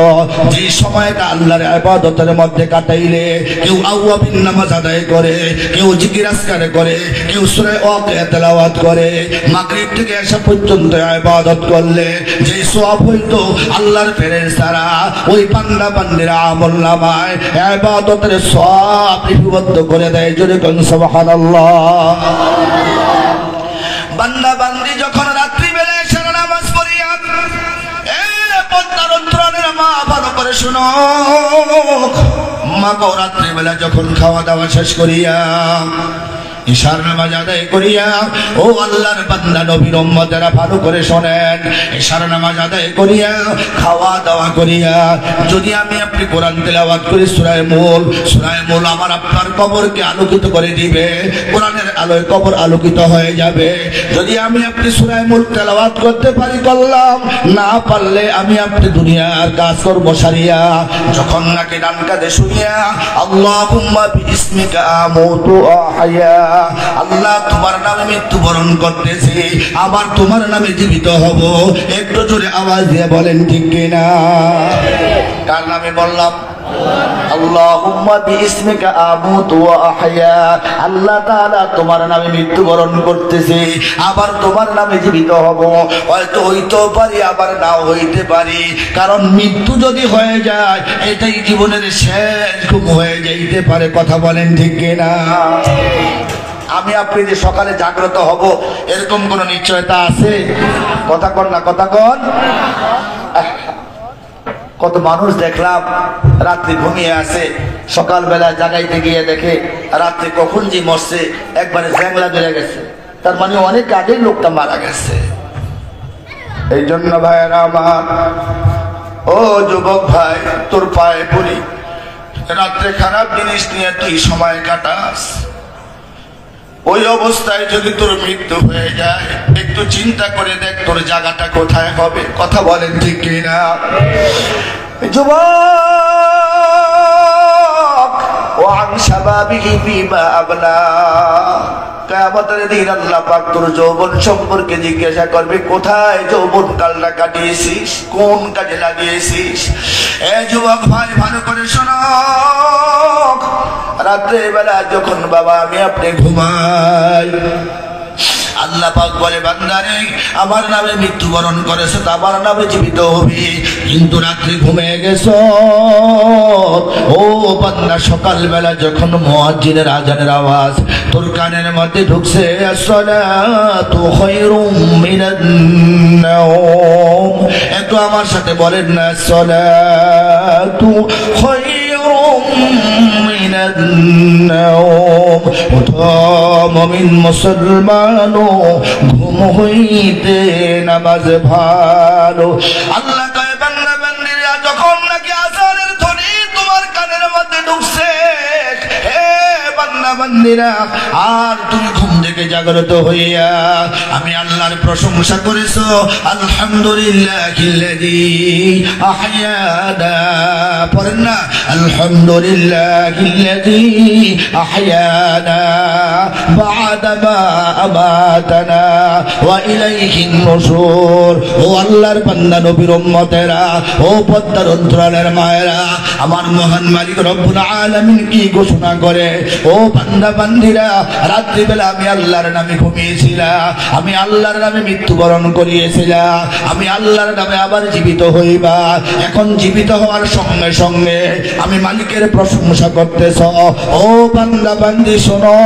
যে সময়টা আল্লাহর ইবাদতের মধ্যে কাটাইলে, কেউ আওয়াবিন নামাজ আদায় করে, কেউ জিকির আজকার করে, কেউ সূরা ওয়াকিয়া তেলাওয়াত করে, মাগরিব থেকে আসা পর্যন্ত ইবাদত করলে যে সওয়াব হইতো আল্লাহর ফেরেশতারা ওই বান্দা বান্দিরা আমলনামায় ইবাদতের সওয়াব লিপিবদ্ধ করে দেয়। জোরে কোন সুবহানাল্লাহ। বান্দা বান্দি যখন রাত্রি বেলা এসে নামাজ পড়িয়া পর্দার অন্তরালের মা ভালো করে শুনো, মা গো রাত্রি বেলা যখন খাওয়া দাওয়া শেষ করিয়া ইশার নামাজ আদায় করিয়া, ও আল্লাহর বান্দা নবীর উম্মতেরা ভালো করে শোনেন, ইশার নামাজ আদায় করিয়া খাওয়া দাওয়া করিয়া যদি আমি আপনি কোরআন তেলাওয়াত করি সূরা মূল আমার আপনার কবরকে আলোকিত করে দিবে, কোরআনের আলোয় কবর আলোকিত হয়ে যাবে। যদি আমি আপনি সূরা মূল তেলাওয়াত করতে পারি করলাম, না পারলে আমি আপনি দুনিয়ার কাজকর্ম সারিয়া যখন নাকি ডান কাঁধে শুনিয়া আল্লাহুম্মা বিইসমিকা আমুতু আহয়া, আল্লাহ তোমার নামে মৃত্যুবরণ করতেছি, আবার তোমার নামে জীবিত হব, একটু জোরে আওয়াজ দিয়ে বলেন ঠিক কিনা। কার নামে বললাম? আল্লাহুম্মা বিইসমিকা আমুতু ওয়া আহয়া, আল্লাহ তাআলা তোমার নামে মৃত্যুবরণ করতেছি, আবার তোমার নামে জীবিত হব। হয়তো হইতেও পারি, আবার নাও হইতে পারি, কারণ মৃত্যু যদি হয়ে যায় এটাই জীবনের শেষ ঘুম হয়ে যাইতে পারে। কথা বলেন ঠিক কিনা। আমি আপনি যে সকালে জাগ্রত হব এরকম কোন নিশ্চয়তা আছে? কথা কন না, কথা কন। কত মানুষ দেখলাম রাত্রি ঘুমিয়ে আছে, সকালবেলা জাগাইতে গিয়ে দেখে রাত্রে কখন যে মরছে একবারে জ্যাংলা ধরে গেছে, তার মানে অনেক আগেই লোকটা মারা গেছে। এই জন্য ভাইয়েরা আমার, ও যুবক ভাই, তোর পায়ে পড়ি, রাত্রে খারাপ জিনিস নিয়ে তুই সময় কাটাস, ওই অবস্থায় যদি তোর মৃত্যু হয়ে যায় একটু চিন্তা করে দেখ তোর জায়গাটা কোথায় হবে। কথা বলেন ঠিক কিনা। যুবক ওয়ান শাবাবিহি ফিমা আবলা, কিয়ামতের দিন আল্লাহ পাক তোর যৌবন সম্পর্কে জিজ্ঞাসা করবে, কোথায় যৌবন কালটা কাটিয়েছিস, কোন কাজে লাগিয়েছিস। এ যুবক ভাই ভালো করে শোনো, রাত্রে বেলা যখন বাবা আমি আপনি ঘুমাই, আল্লাহ পাক বলে বান্দারে আমার নামে মৃত্যুবরণ করেছে, তো আমার নামে জীবিত হবি, কিন্তু রাত্রে ঘুমিয়ে গেছো। ও বান্দা সকালবেলা যখন মুয়াজ্জিনের আজানের আওয়াজ তোর কানের মধ্যে ঢুকছে, আসসালাতু খায়রুম মিনান নাওম, একটু আমার সাথে বলেন না, আসসালাতু খায়রুম মিনান নাওম। মুমিন মুসলমানো ঘুম হইতে নামাজ ভালো। আল্লাহ কয় বান্দা বান্দিরা যখন নাকি আযানের ধ্বনি তোমার কানের মধ্যে ঢুকছে, হে বান্দা বান্দিরা, আর তুমি ঘুম থেকে জাগ্রত হইয়া আমি আল্লাহর প্রশংসা করেছো, আলহামদুলিল্লাহিল্লাযী আহয়ানা, পড়েন না, আলহামদুলিল্লাহিল্লাযী আহয়ানা বা'দা মা আমাতানা ওয়া ইলাইহিন নুশুর। ও আল্লাহর বান্দা নবীর উম্মতেরা, ও পদ্মার অন্তরালের মায়েরা, আমার মহান মালিক রব্বুল আলামিন কি ঘোষণা করে, ও বান্দা বান্দা বান্দিরা, রাত্রিবেলা আমি আল্লাহর নামে ঘুমিয়েছিলাম, আমি আল্লাহর নামে মৃত্যুবরণ করিয়েছিলাম, আমি আল্লাহর নামে আবার জীবিত হইবা। এখন জীবিত হওয়ার সঙ্গে সঙ্গে আমি মালিকের প্রশংসা করতেছ। ও বান্দা বান্দি শোনো,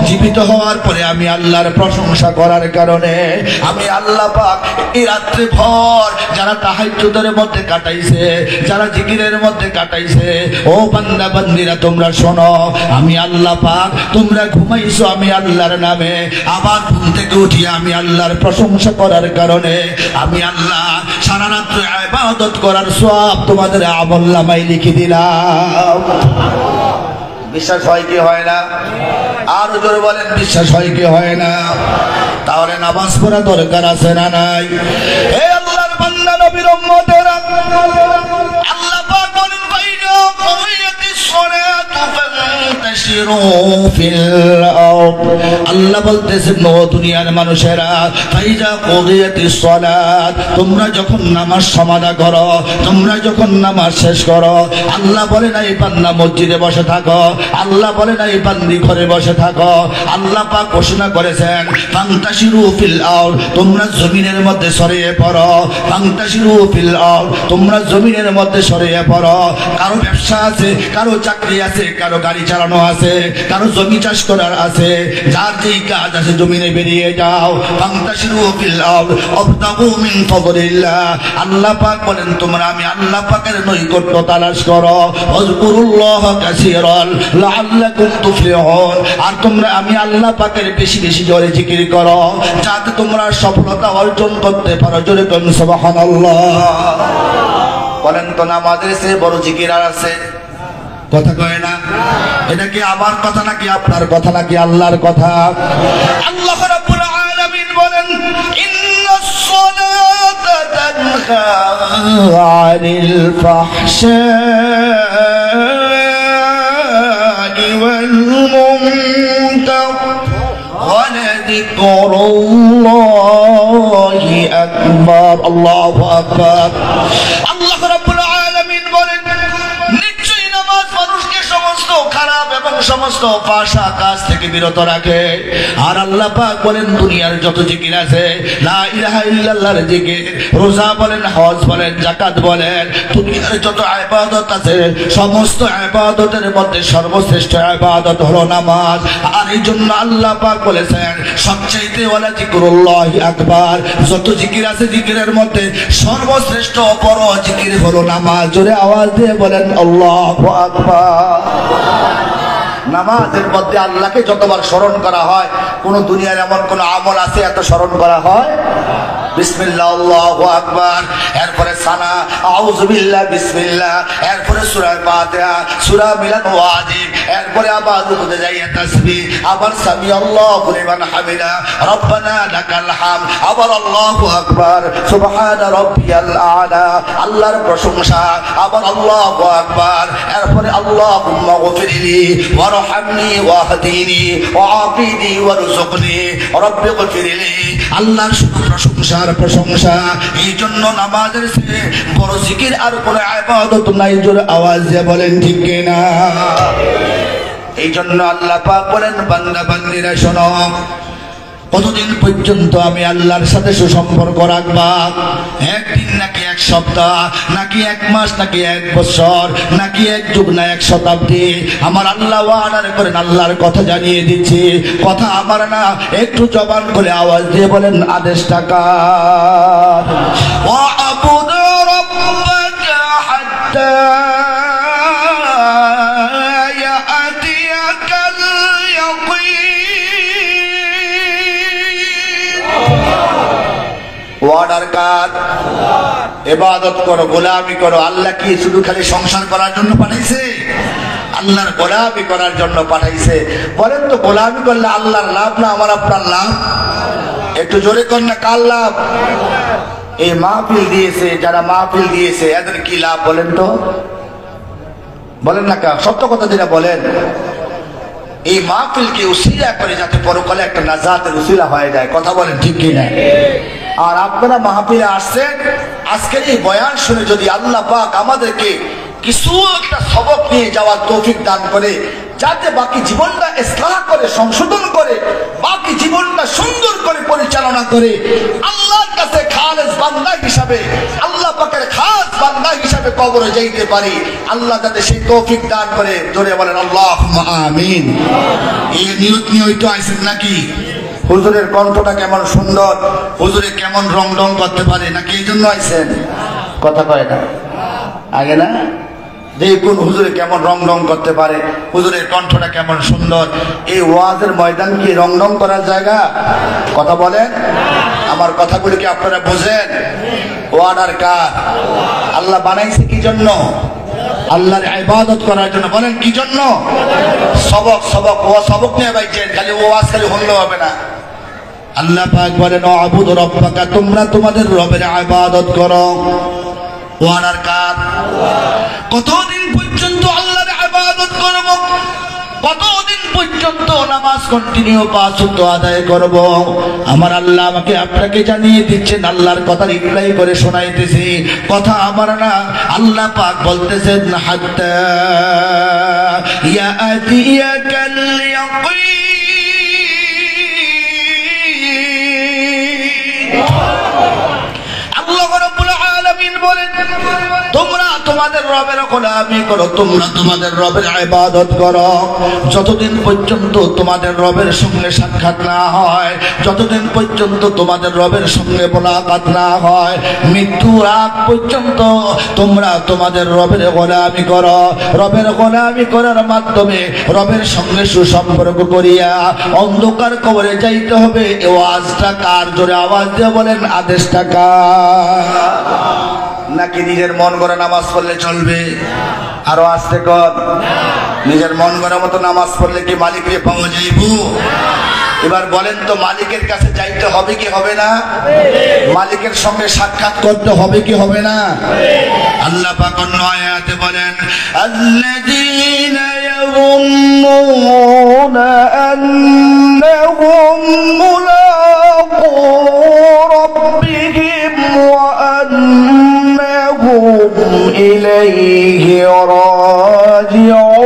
জীবিত হওয়ার পরে আমি আল্লাহর প্রশংসা করার কারণে আমি আল্লাহ পাক এই রাত্রি ভর যারা তাহাজ্জুদের মধ্যে কাটাইছে, যারা জিকিরের মধ্যে কাটাইছে, ও বান্দা বান্দিরা তোমরা শোনো, আমি আল্লাহ পাক তোমরা ঘুমাইছো আমি আল্লাহর নামে, আবার ঘুম থেকে উঠিয়ে আমি আল্লাহর প্রশংসা করার কারণে আমি আল্লাহ সারা রাত্র ইবাদত করার সওয়াব তোমাদের আমলনামায় লিখে দিলাম। বিশ্বাস হয় কি হয় না? আর জোরে বলেন, বিশ্বাস হয় কি হয় না? তাহলে নামাজ পড়া দরকার আছে না নাই? হে আল্লাহর বান্দা নবীর উম্মতেরা, আল্লাহ পাক বলেন বাইনা কুমিয়াতিস সালাতু ফান্তাশিরু ফিল আরদ। আল্লাহ বলতেছেন ও দুনিয়ার মানুষেরা, ফাইজা কুমিয়াতিস সালাত, তোমরা যখন নামাজ সমাধা করো, তোমরা যখন নামাজ শেষ করো, আল্লাহ বলে না এই বান্দা মসজিদে বসে থাকো, আল্লাহ বলে না এই বান্দি ঘরে বসে থাকো। আল্লাহ পাক ঘোষণা করেছেন ফান্তাশিরু ফিল আরদ, তোমরা জমিনের মধ্যে ছড়িয়ে পড়ো। ফান্তাশিরু ফিল আরদ, তোমরা জমিনের মধ্যে ছড়িয়ে পড়ো। কারো ব্যবসা আছে, কারো চাকরি আছে, কারো গাড়ি চালানো আছে, কারো জমি চাষ করার আছে, যার যেই কাজ আছে জমিনে বেরিয়ে যাও। ফান্তাশিরু ফিল আরদ ওয়াবতাগু মিন ফাদলিল্লাহ, আল্লাহ পাক বলেন তোমরা আমি আল্লাহ পাকের নৈকট্য তালাশ করো। ওয়াজকুরুল্লাহ কাসীরান লাআল্লাকুম তুফলিহুন, আর তোমরা আমি আল্লাহ পাকের বেশি বেশি জোরে জিকির করো যাতে তোমরা সফলতা অর্জন করতে পারো। জোরে কোন সুবহানাল্লাহ। বলেন তো নামাজের চেয়ে বড় জিকির আর আছে? কথা কয় না? এটা কি আমার কথা নাকি আপনার কথা নাকি আল্লাহর কথা? আল্লাহ রাব্বুল আলামিন বলেন ইন্নাস সালাতা তানহা আনিল ফাহশাই ওয়াল মুনকার ولذكر الله أكبر। الله أكبر। আল্লাহ রাব্বুল আলামিন বলেন নিশ্চয়ই নামাজ মানুষকে সমস্ত খারাপ এবং সমস্ত ফাহশা কাজ থেকে বিরত রাখে। আর আল্লাহ পাক বলেন দুনিয়ার যত জিকির আছে, লা ইলাহা ইল্লাল্লাহর জিকির, রোজা বলেন, হজ বলেন, যাকাত বলেন, দুনিয়ার যত ইবাদত আছে সমস্ত ইবাদতের মধ্যে সর্বশ্রেষ্ঠ ইবাদত হলো নামাজ। আর এই জন্য আল্লাহ পাক বলেছেন সবচেয়ে ওয়ালা জিকরুল্লাহি আকবার, যত জিকির আছে জিকিরের মধ্যে সর্বশ্রেষ্ঠ বড় জিকির হলো নামাজ। জোরে আওয়াজ দিয়ে বলেন আল্লাহু আকবার। নামাজের মধ্যে আল্লাহকে যতবার স্মরণ করা হয়, কোন দুনিয়ার এমন কোন আমল আছে এত স্মরণ করা হয়? বিসমিল্লাহ আল্লাহু আকবার, এরপরে সানা আউযু বিল্লাহ বিসমিল্লাহ, এরপরে সূরা ফাতিহা, সূরা মিলাদ ওয়াজিব, এরপরে আবার রুকুতে যাইয়া তাসবিহ, আবার সামি আল্লাহু লিমান হামিদা, রব্বানা লাকাল হামদ, আবার আল্লাহু আকবার, সুবহান রাব্বিয়াল আলা, আল্লাহর প্রশংসা, আবার আল্লাহু আকবার, এরপরে আল্লাহুম্মা গফিরলি ওয়ারহামনি ওয়াহদিনি ওয়াআফিনি ওয়ারযুকনি রাব্বি গফিরলি। আল্লাহর প্রশংসা প্রশংসা। এই জন্য নামাজের চেয়ে বড় জিকির আর কোন ইবাদত নাই। জোরে আওয়াজ দিয়ে বলেন ঠিক কিনা? এই জন্য আল্লাহ পাক বলেন বান্দা বান্দিরা শোনো, কতদিন পর্যন্ত আমি আল্লাহর সাথে সুসম্পর্ক রাখবা? একদিন নাকি এক সপ্তাহ নাকি এক মাস নাকি এক বছর নাকি এক যুগ না এক শতাব্দী? আমার আল্লাহ ওয়াদার করেন, আল্লাহর কথা জানিয়ে দিচ্ছি, কথা আমার না, একটু জবান করে আওয়াজ দিয়ে বলেন আদেশটা কার? ওয়া'বুদ রাব্বাকা হাত্তা ইয়াতিয়াকাল ইয়াকিন। ওয়াদার কার? ইবাদত করো, গোলামি করো। আল্লাহ কি শুধু খালি সংসার করার জন্য পাঠাইছে? আল্লাহর গোলামি করার জন্য পাঠাইছে। বলেন তো গোলামি করলে আল্লাহর লাভ না আমার আপনার লাভ? একটু জোরে কর না, কার লাভ? এই মাহফিল দিয়েছে, যারা মাহফিল দিয়েছে এদের কি লাভ বলেন তো? বলেন না কা, সত্য কথা যেটা বলেন। এই মাহফিলকে উসিলা করে যাতে পরকালে একটা নাজাতের উসিলা হয়ে যায়। কথা বলেন ঠিক কি না? আর আপনারা মাহফিলে আসছেন, আজকের এই বয়ান শুনে যদি আল্লাহ পাক আমাদেরকে কিছু একটা সবক নিয়ে যাওয়ার তৌফিক দান করে, যাতে বাকি জীবনটা ইসলাহ করে, সংশোধন করে, বাকি জীবনটা সুন্দর করে পরিচালনা করে আল্লাহর কাছে খালেস বান্দা হিসাবে, আল্লাহ পাকের খাস বান্দা হিসাবে কবরে যাইতে পারি। আল্লাহ যাতে সেই তৌফিক দান করে। জোরে বলেন আল্লাহুম্মা আমিন। এই নিয়ত নিয়ে তো আইছেন নাকি? হুজুরের কণ্ঠটা কেমন সুন্দর, হুজুরে কেমন রং রং করতে পারে, নাকি এই জন্য আইছেন? কথা কয় না আগে না? দেখুন হুজুরে কেমন রং রং করতে পারে, হুজুরের কণ্ঠটা কেমন সুন্দর। এই ওয়াজের ময়দান কি রং রং করার জায়গা? কথা বলেন। আমার কথাগুলো কি আপনারা বোঝেন? ওয়ার্ডার কার? আল্লাহ বানাইছে কি জন্য? আল্লাহর ইবাদত করার জন্য। বলেন কি জন্য? সবক সবক ও সবক নিয়ে বাইছেন, খালি ওয়াজ খালি হলো হবে না। আল্লাহ পাক বলেন আবুদু রাব্বাকা, তোমরা তোমাদের রবের ইবাদত করো। ওয়ার্ডার কার? কতদিন পর্যন্ত আল্লাহর ইবাদত করব? কতদিন পর্যন্ত নামাজ কন্টিনিউ 5 ওয়াক্ত আদায় করব? আমার আল্লাহ আমাকে আপনাকে জানিয়ে দিচ্ছেন, আল্লাহর কথা রিপ্লাই করে শোনাইতেছি। কথা আমার না, আল্লাহ পাক বলতেছেন হাত্তা ইয়াতিয়াকাল ইয়াকিন। আল্লাহ রাব্বুল আলামিন বলেন তোমরা তোমাদের রবের গোলামি করো, তোমরা তোমাদের রবের ইবাদত করো যতদিন পর্যন্ত তোমাদের রবের সঙ্গে সাক্ষাৎ না হয়, যতদিন পর্যন্ত তোমাদের রবের সঙ্গে মোলাকাত না হয়, মৃত্যুর আগ পর্যন্ত তোমরা তোমাদের রবের গোলামি করো। রবের গোলামি করার মাধ্যমে রবের সঙ্গে সুসম্পর্ক করিয়া অন্ধকার কবরে যাইতে হবে। এই আওয়াজটা কার? জোরে আওয়াজ দিয়ে বলেন আদেশটা কার? নাকি নিজের মন গড়া নামাজ পড়লে চলবে? আরো আসতে কর। নিজের মন গড়া মতো নামাজ পড়লে কি মালিককে পাওয়া যাইব? এবার বলেন তো, মালিকের কাছে যাইতে হবে কি হবে না? মালিকের সঙ্গে সাক্ষাৎ করতে হবে কি হবে না? আল্লাহ পাক অন্য আয়াতে বলেন আল্লাযীনা ইয়াযুন্নুনা আন্নাহুম মুলাকু রাব্বিহিম ওয়া আন্নাহুম ইলাইহি রাজিউন।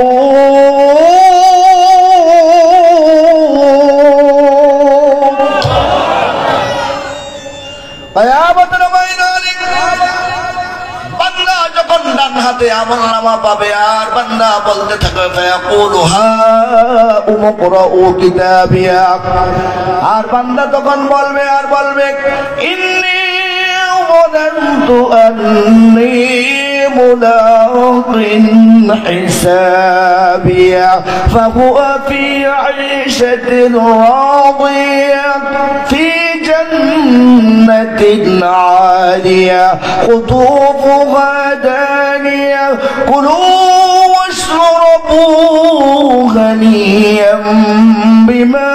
বান্দা যখন ডান হাতে আমলনামা পাবে আর বান্দা বলতে থাকবে ফায়াকুলু হা উমকরাউ কিতাবিয়া, আর বান্দা তখন বলবে আর বলবে ইন্নী যানানতু আন্নী মুলাকিন হিসাবিয়া ফাহুয়া ফি আইশাতিন রাদিয়া ফি জান্নাতিন আলিয়া কুতুফুহা দানিয়া কুলু ওয়াশরাবু হানিয়াম বিমা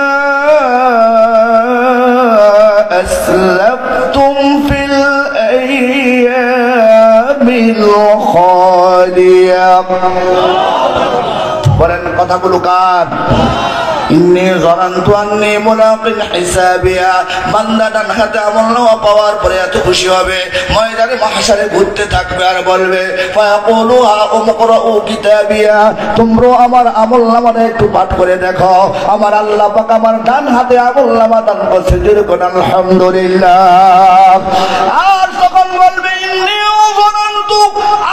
আসলাফতুম ফিল আইয়ামিল খালিয়া। বলেন কথাগুলো কার? ইন্নী যানানতু আন্নী মুলাকিন হিসাবিয়া। বান্দা ডান হাতে আমলনামা পাওয়ার পরে এত খুশি হবে, ময়দানে মাহশারে ঘুরতে থাকবে আর বলবে ফায়াকুলু হা উমকরাউ কিতাবিয়া, তোমরা আমার আমলনামাটা একটু পাঠ করে দেখো। আমার আল্লাহ পাক আমার ডান হাতে আমলনামা দান করছে, যেরকম আলহামদুলিল্লাহ। আর তখন বলবে ইন্নী যানানতু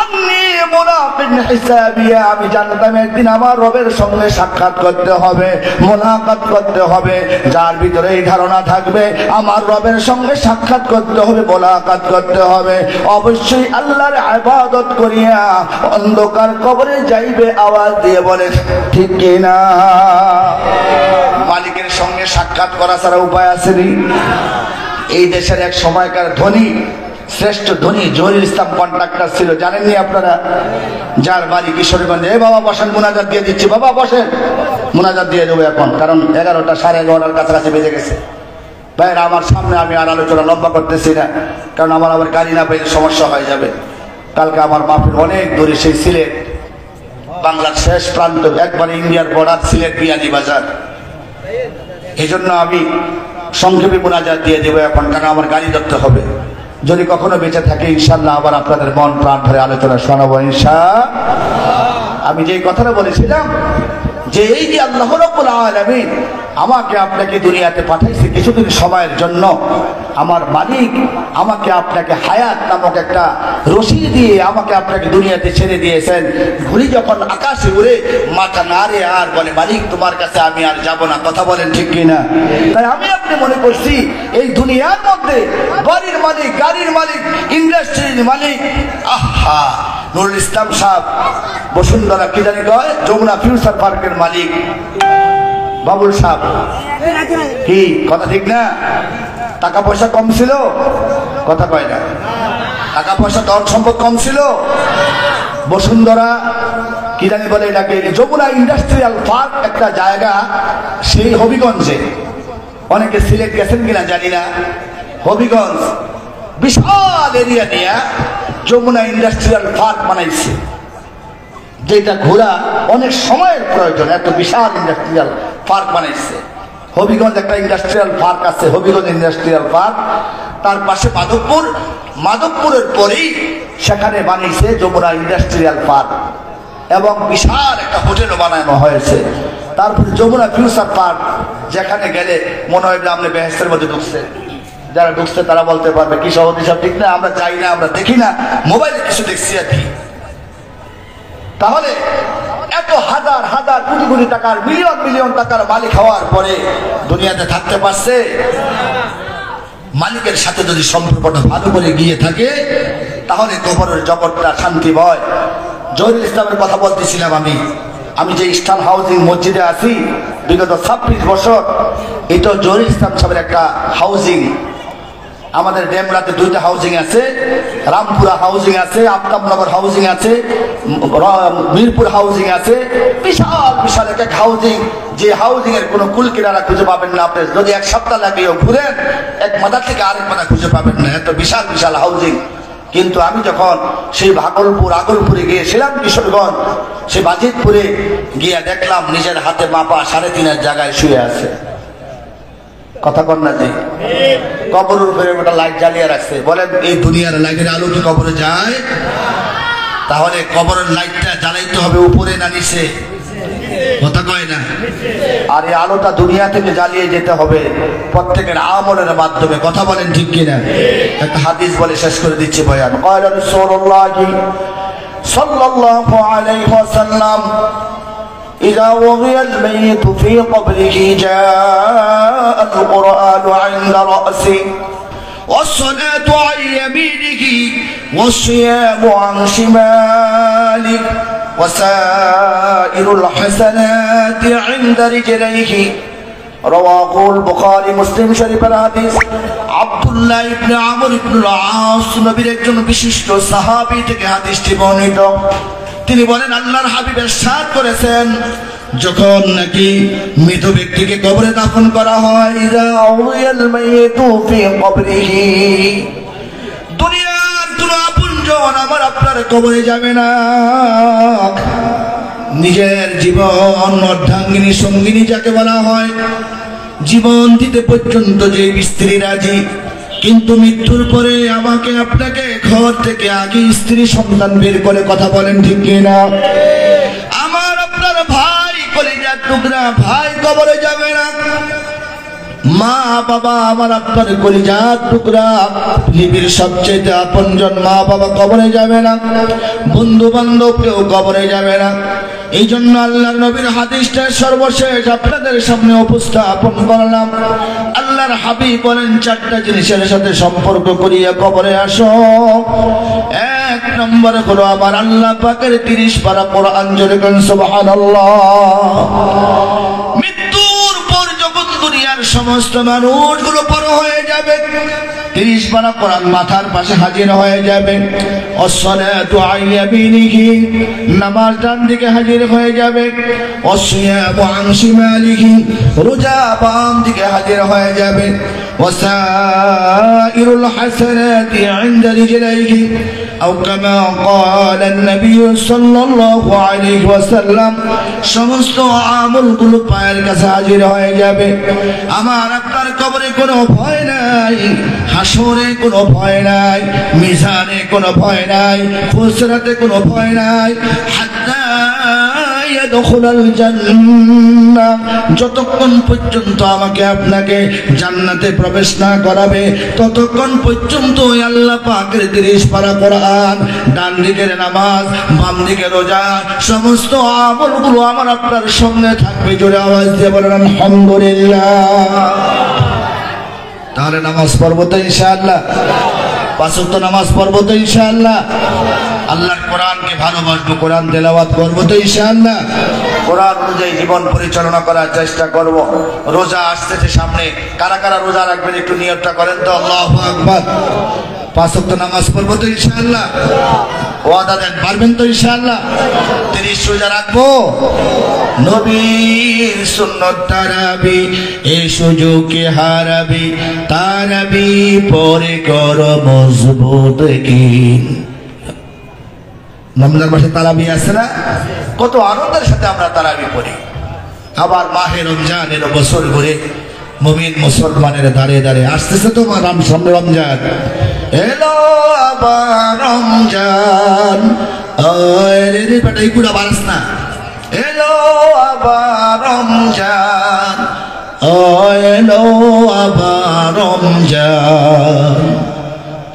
আন্নী মুলাকিন হিসাবিয়া, আমি জানতাম একদিন আমার রবের সঙ্গে সাক্ষাৎ করতে হবে, মোলাকাত করতে হবে। যার ভিতরে এই ধারণা থাকবে আমার রবের সঙ্গে সাক্ষাৎ করতে হবে, মোলাকাত করতে হবে, অবশ্যই আল্লাহর ইবাদত করিয়া অন্ধকার কবরে যাইবে। আওয়াজ দিয়ে বলে ঠিক কিনা? মালিকের সঙ্গে সাক্ষাৎ করা ছাড়া উপায় আছে নি? এই দেশের এক সময়কার ধনী, শ্রেষ্ঠ ধনী জহিরুল ইসলাম কন্ট্রাক্টর ছিল, জানেননি আপনারা? যার বাড়ি কিশোরগঞ্জে। এই বাবা বসেন, মুনাজাত দিয়ে দিচ্ছি। বাবা বসেন, মুনাজাত দিয়ে দেবো এখন, কারণ 11টা 11:30 কাছাকাছি বেজে গেছে। ভাইরা আমার সামনে আমি আর আলোচনা লম্বা করতেছি না, কারণ আমার আবার গাড়ি না পেলে সমস্যা হয়ে যাবে। কালকে আমার মাহফিল অনেক দূরে, সেই সিলেট, বাংলার শেষ প্রান্ত, একবারে ইন্ডিয়ার বর্ডার, সিলেট বিয়ানী বাজার। এই জন্য আমি সংক্ষেপে মুনাজাত দিয়ে দেবো এখন, কারণ আমার গাড়ি ধরতে হবে। যদি কখনো বেঁচে থাকে ইনশাআল্লাহ আবার আপনাদের মন প্রাণ ভরে আলোচনা শোনাবো ইনশাআল্লাহ। আমি যে কথাটা বলেছিলাম যে এই যে আল্লাহ রাব্বুল আলামিন আমাকে আপনাকে দুনিয়াতে পাঠাইছে কিছুদিন সময়ের জন্য, আমার মালিক আমাকে আপনাকে হায়াত নামক একটা রশি দিয়ে আমাকে আপনাকে দুনিয়াতে ছেড়ে দিয়েছেন। ঘুড়ি যখন আকাশে উড়ে মাথা নাড়ে আর বলে মালিক তোমার কাছে আমি আর যাব না। কথা বলেন ঠিক কিনা? তাই আমি আপনি মনে করছি এই দুনিয়ার মধ্যে বাড়ির মালিক, গাড়ির মালিক, ইন্ডাস্ট্রির মালিক, আহা নুরুল ইসলাম সাহেব বসুন্ধরা কি জানি কয় যমুনা ফিউচার পার্কের মালিক বাবুল সাহেব, কি কথা ঠিক না? টাকা পয়সা কম ছিল? কথা কয় না। টাকা পয়সা ধন সম্পদ কম ছিল? বসুন্ধরা কি জানি বলে এটাকে, যমুনা ইন্ডাস্ট্রিয়াল পার্ক একটা জায়গা সেই হবিগঞ্জে, অনেকে সিলেট গেছেন কিনা জানি না, হবিগঞ্জ বিশাল এরিয়া নিয়ে যমুনা ইন্ডাস্ট্রিয়াল পার্ক বানাইছে, যেটা ঘোরা অনেক সময়ের প্রয়োজন। এত বিশাল ইন্ডাস্ট্রিয়াল পার্ক বানাইছে। হবিগঞ্জ একটা ইন্ডাস্ট্রিয়াল পার্ক আছে, হবিগঞ্জ ইন্ডাস্ট্রিয়াল পার্ক। তার পাশে মাধবপুর, মাধবপুরের পরেই সেখানে বানিয়েছে যমুনা ইন্ডাস্ট্রিয়াল পার্ক এবং বিশাল একটা হোটেলও বানানো হয়েছে। তারপরে যমুনা ফিউচার পার্ক, যেখানে গেলে মনে হয় আপনি বেহেশতের মধ্যে ঢুকছে। যারা ঢুকছে তারা বলতে পারবে কি সভাপতি সাহেব ঠিক না? আমরা যাই না, আমরা দেখি না, মোবাইলে কিছু দেখছি আর কি। তাহলে এত হাজার হাজার কোটি কোটি টাকার, মিলিয়ন মিলিয়ন টাকার মালিক হওয়ার পরে দুনিয়াতে থাকতে পারছে? মালিকের সাথে যদি সম্পর্কটা ভালো করে গিয়ে থাকে তাহলে কবরের জগৎটা শান্তিময়। জহিরুল ইসলামের কথা বলতেছিলাম আমি যে স্টার হাউজিং মসজিদে আছি বিগত 26 বছর, এটা জহিরুল ইসলাম সাহেবের একটা হাউজিং। আমাদের ডেমরাতে 2টা হাউজিং আছে, রামপুরা হাউজিং আছে, আফতাবনগর হাউজিং আছে, মিরপুর হাউজিং আছে, বিশাল বিশাল এক হাউজিং। যে হাউজিং এর কোনো কুল কিনারা খুঁজে পাবেন না আপনি, যদি 1 সপ্তাহ লাগেও ঘুরেন এক মাথা থেকে আরেক মাথা খুঁজে পাবেন না, এত বিশাল বিশাল হাউজিং। কিন্তু আমি যখন সেই ভাগলপুর আগলপুরে গিয়েছিলাম, কিশোরগঞ্জ, সেই বাজিতপুরে গিয়ে দেখলাম নিজের হাতে মাপা 3.5 জায়গায় শুয়ে আছে। কথা কন না যে কবরের উপরে একটা লাইট জ্বালিয়ে রাখছে। বলেন এই দুনিয়ার লাইটের আলো কি কবরে যায়? তাহলে কবরের লাইটটা জ্বালাইতে হবে উপরে না নিচে? কথা কয় না। আর এই আলোটা দুনিয়া থেকে জ্বালিয়ে যেতে হবে প্রত্যেকের আমলের মাধ্যমে। কথা বলেন ঠিক কিনা? একটা হাদিস বলে শেষ করে দিচ্ছি বয়ান। ক্বালা রাসূলুল্লাহি সাল্লাল্লাহু আলাইহি ওয়াসাল্লাম إذا وضع الميت في قبره جاء القرآن عند رأسه والصلاة عن يمينه والصيام عن شماله وسائر الحسنات عند رجليه رواه البخاري مسلم شريف الحديث। আব্দুল্লাহ ইবনে আমর ইবনে আস নবীর একজন বিশিষ্ট সাহাবী থেকে হাদিসটি বর্ণিত। তিনি বলেন আল্লাহর হাবিব ইরশাদ করেছেন, যখন নাকি মৃত ব্যক্তিকে কবরে দাফন করা হয়, ইযা উযিয়াল মাইয়িতু ফি কবরিহি, দুনিয়ার কোন আপনজন আমার আপনার কবরে যাবে না। নিজের জীবন অর্ধাঙ্গিনী সঙ্গিনী যাকে বলা হয়, জীবন দিতে পর্যন্ত যে স্ত্রী রাজি, কিন্তু মৃত্যুর পরে আমাকে আপনাকে ঘর থেকে আগে স্ত্রী সন্তান বের করে। কথা বলেন ঠিক কিনা? আমার আপনার ভাই কলিজার টুকরা ভাই কবরে যাবে না, মা বাবা আমার আপনার কলিজার টুকরা পৃথিবীর সবচেয়ে আপনজন মা বাবা কবরে যাবে না, বন্ধু বান্ধব কেউ কবরে যাবে না। এই জন্য আল্লাহর নবীর হাদিসটা সর্বশেষ আপনাদের সামনে উপস্থাপন করলাম। আল্লাহর হাবিব বলেন 4টা জিনিসের সাথে সম্পর্ক করিয়া কবরে আসো। 1 নম্বর হলো আমার আল্লাহ পাকের 30 পারা কোরআন, জোরে বলেন সুবহানাল্লাহ। মৃত্যুর পর যখন দুনিয়ার সমস্ত মানুষগুলো পর হয়ে যাবে, 30 পারা কোরআন মাথার পাশে হাজির হয়ে যাবে। আসসালাতু আন ইয়ামিনিহি, নামাজ ডান দিকে হাজির হয়ে যাবে। ওয়াসিয়ামু আন শিমালিহি, রোজা বাম দিকে হাজির হয়ে যাবে। ওয়াসাইরুল হাসানাতি ইনদা রিজলাইহি আও কামা ক্বালা নবী সাল্লাল্লাহু আলাইহি ওয়াসাল্লাম, সমস্ত আমলগুলো পায়ের কাছে হাজির হয়ে যাবে। আমার আপনার কবরে কোনো ভয় নাই, হাসরে কোনো ভয় নাই, মিজানে কোনো ভয় নাই, ফুসরাতে কোনো ভয় নাই। হাত্তা ইয়াদখুলাল জান্নাহ, যতক্ষণ পর্যন্ত আমাকে আপনাকে জান্নাতে প্রবেশ না করাবে ততক্ষণ পর্যন্ত আল্লাহ পাকের 30 পারা কোরআন, ডান দিকের নামাজ, বাম দিকের রোজা, সমস্ত আমলগুলো আমার আপনার সঙ্গে থাকবে। জোরে আওয়াজ দিয়ে বলেন আলহামদুলিল্লাহ। তাহলে নামাজ পড়ব তো ইনশাআল্লাহ, 5 ওয়াক্ত নামাজ পড়ব তো ইনশাআল্লাহ, আল্লাহর কোরআনকে ভালোবাসবো, কোরআন তেলাওয়াত করবো তো ইনশাআল্লাহ, কোরআন অনুযায়ী জীবন পরিচালনা করার চেষ্টা করব। রোজা আসতেছে সামনে, কারা কারা রোজা রাখবেন একটু নিয়তটা করেন তো। আল্লাহু আকবার। 5 ওয়াক্ত নামাজ পড়বো তো ইনশাআল্লাহ, ওয়াদা দেন পারবেন তো ইনশাআল্লাহ। 30 রোজা রাখবো। নবীর সুন্নাত তারাবি, এই সুযোগে হারাবি, তারাবি পরে কর মজবুত কি। রমজান মাসে তারাবি আছে না? কত আনন্দের সাথে আমরা তারাবি পড়ি। আবার মাহে রমজানের বছর ঘুরে মুমিন মুসলমানের দাঁড়ে দাঁড়ে আসতেছে তো সামনে রমজান, এলো আবার রমজান, রে বেটাই কুড়া বারাস না, এলো আবার রমজান, এলো আবার রমজান।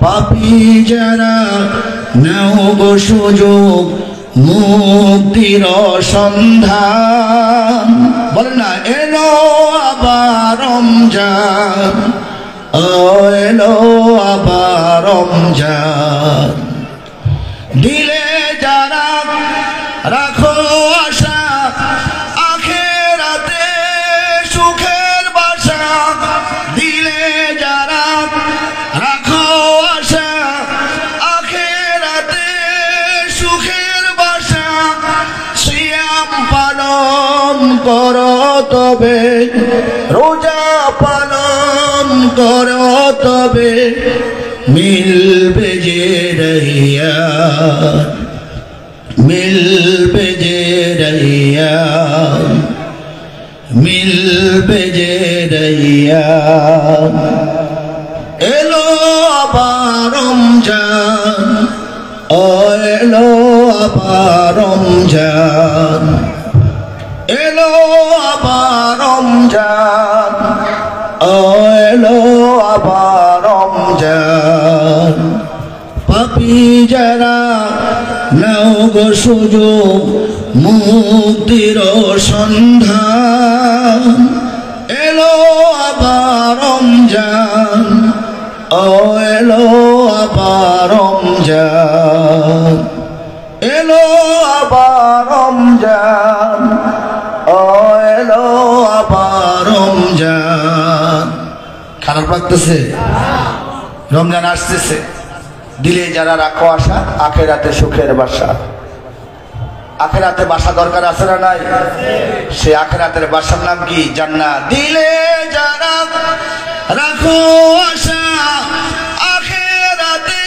পাপী যারা নাও গো সুযোগ মুক্তির সন্ধান, বলেন না এলো আবার রমজান, এলো আবার রমজান। দিলে যারা রাখো আশা আখেরাতে সুখের বাসা, দিলে যারা রাখো আশা আখেরাতে সুখের বাসা, সিয়াম পালন করো তবে, রোজা পালন করো তবে, মিলবে যে রহিয়া, মিলবে যে রহিয়া, মিলবে যে রহিয়া। এলো আবার রমজান, এলো আবার রমজান, এলো আবার রমজান, এলো আবার রমজান। পাপী যারা নাও গো সুযোগ মুক্তির সন্ধান, এলো আবার রমজান, এলো আবার রমজান, এলো আবার রমজান, এলো আবার রমজান। খারাপ লাগতেছে? রমজান আসতেছে, দিলে যারা রাখো আশা আখেরাতে সুখের বাসা। আখেরাতে বাসা দরকার আছে না নাই? সে আখেরাতের বাসার নাম কি? জান্নাত। দিলে যারা রাখো আশা আখেরাতে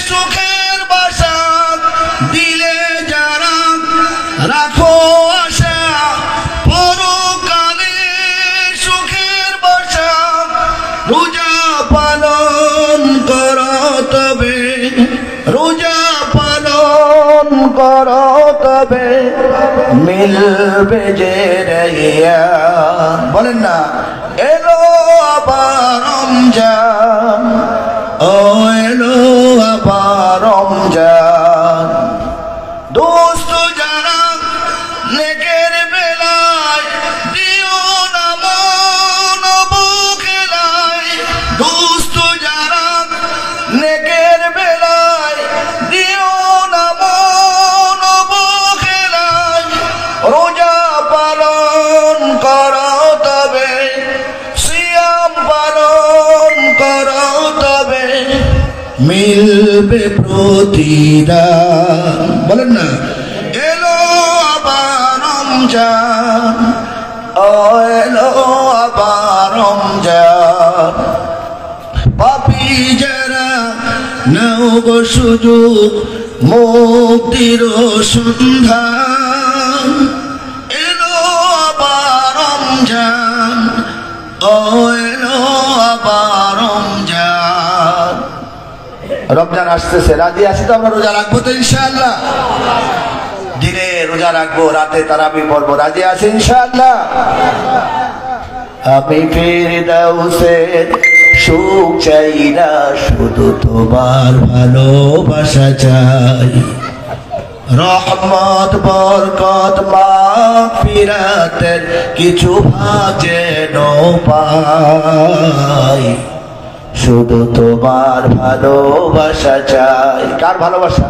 সুখের বাসা, দিলে যারা রাখো আশা পরকালে সুখের বাসা, রোজা পালন করো তবে, রোজা পালন করো তবে, মিলবে যে রহিয়া। বলেন না এলো আবার রমজান, এলো আবার রমজান। দোস্ত যারা নেকের বেলায় দিও না মন বুকেলায়, দোস্ত যারা নেকের বেলায় দিও না মন বুকেলায়, রোজা পালন করো তবে, সিয়াম পালন করো তবে, মিলবে প্রতিদান। বলেন না এলো আবার রমজান, এলো আবার রমজান। পাপী যারা নাও গো সুযোগ মুক্তির সন্ধান, এলো আবার রমজান, এলো আবার রমজান। রমজান আসতেছে, রাজি আছি তো আমরা রোজা রাখবো তো ইনশাআল্লাহ। দিনের রোজা রাখবো, রাতে তারাবি পড়বো। রাজি আছেন ইনশাআল্লাহ? আমি ফেরদাউসের সুখ চাই না, শুধু তোমার ভালোবাসা চাই। রহমত বরকত মাগফিরাতের কিছু ভাগ যেন পাই, শুধু তোমার ভালোবাসা চাই। কার ভালোবাসা?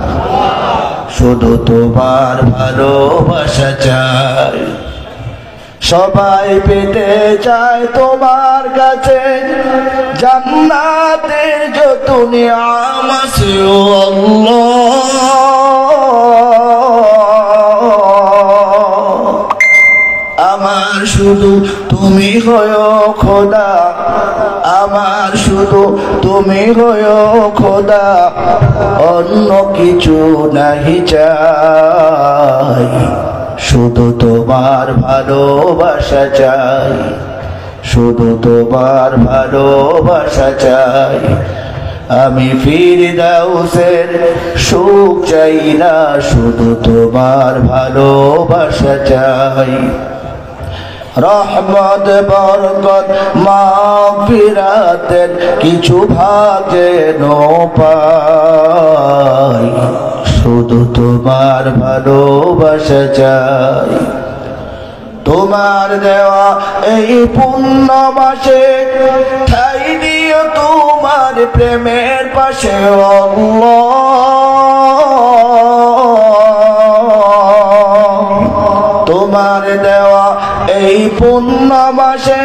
শুধু তোমার ভালোবাসা চাই। সবাই পেতে চায় তোমার কাছে জান্নাতের যত নিয়াম আছে ও আল্লাহ, আমার শুধু তুমি হয়ো খোদা, আমার শুধু তুমি হয়ো খোদা, অন্য কিছু নাহি চাই, শুধু তোমার ভালোবাসা চাই, শুধু তোমার ভালোবাসা চাই। আমি ফিরদাউসের সুখ চাই না, শুধু তোমার ভালোবাসা চাই। রহমত বরকত মাগফিরাতের কিছু ভাগ যেন পাই, শুধু তোমার ভালোবাসা চাই। তোমার দেওয়া এই পুণ্য মাসে ঠাই দিও তোমার প্রেমের পাশে আল্লাহ, তোমার দেওয়া এই পুণ্য মাসে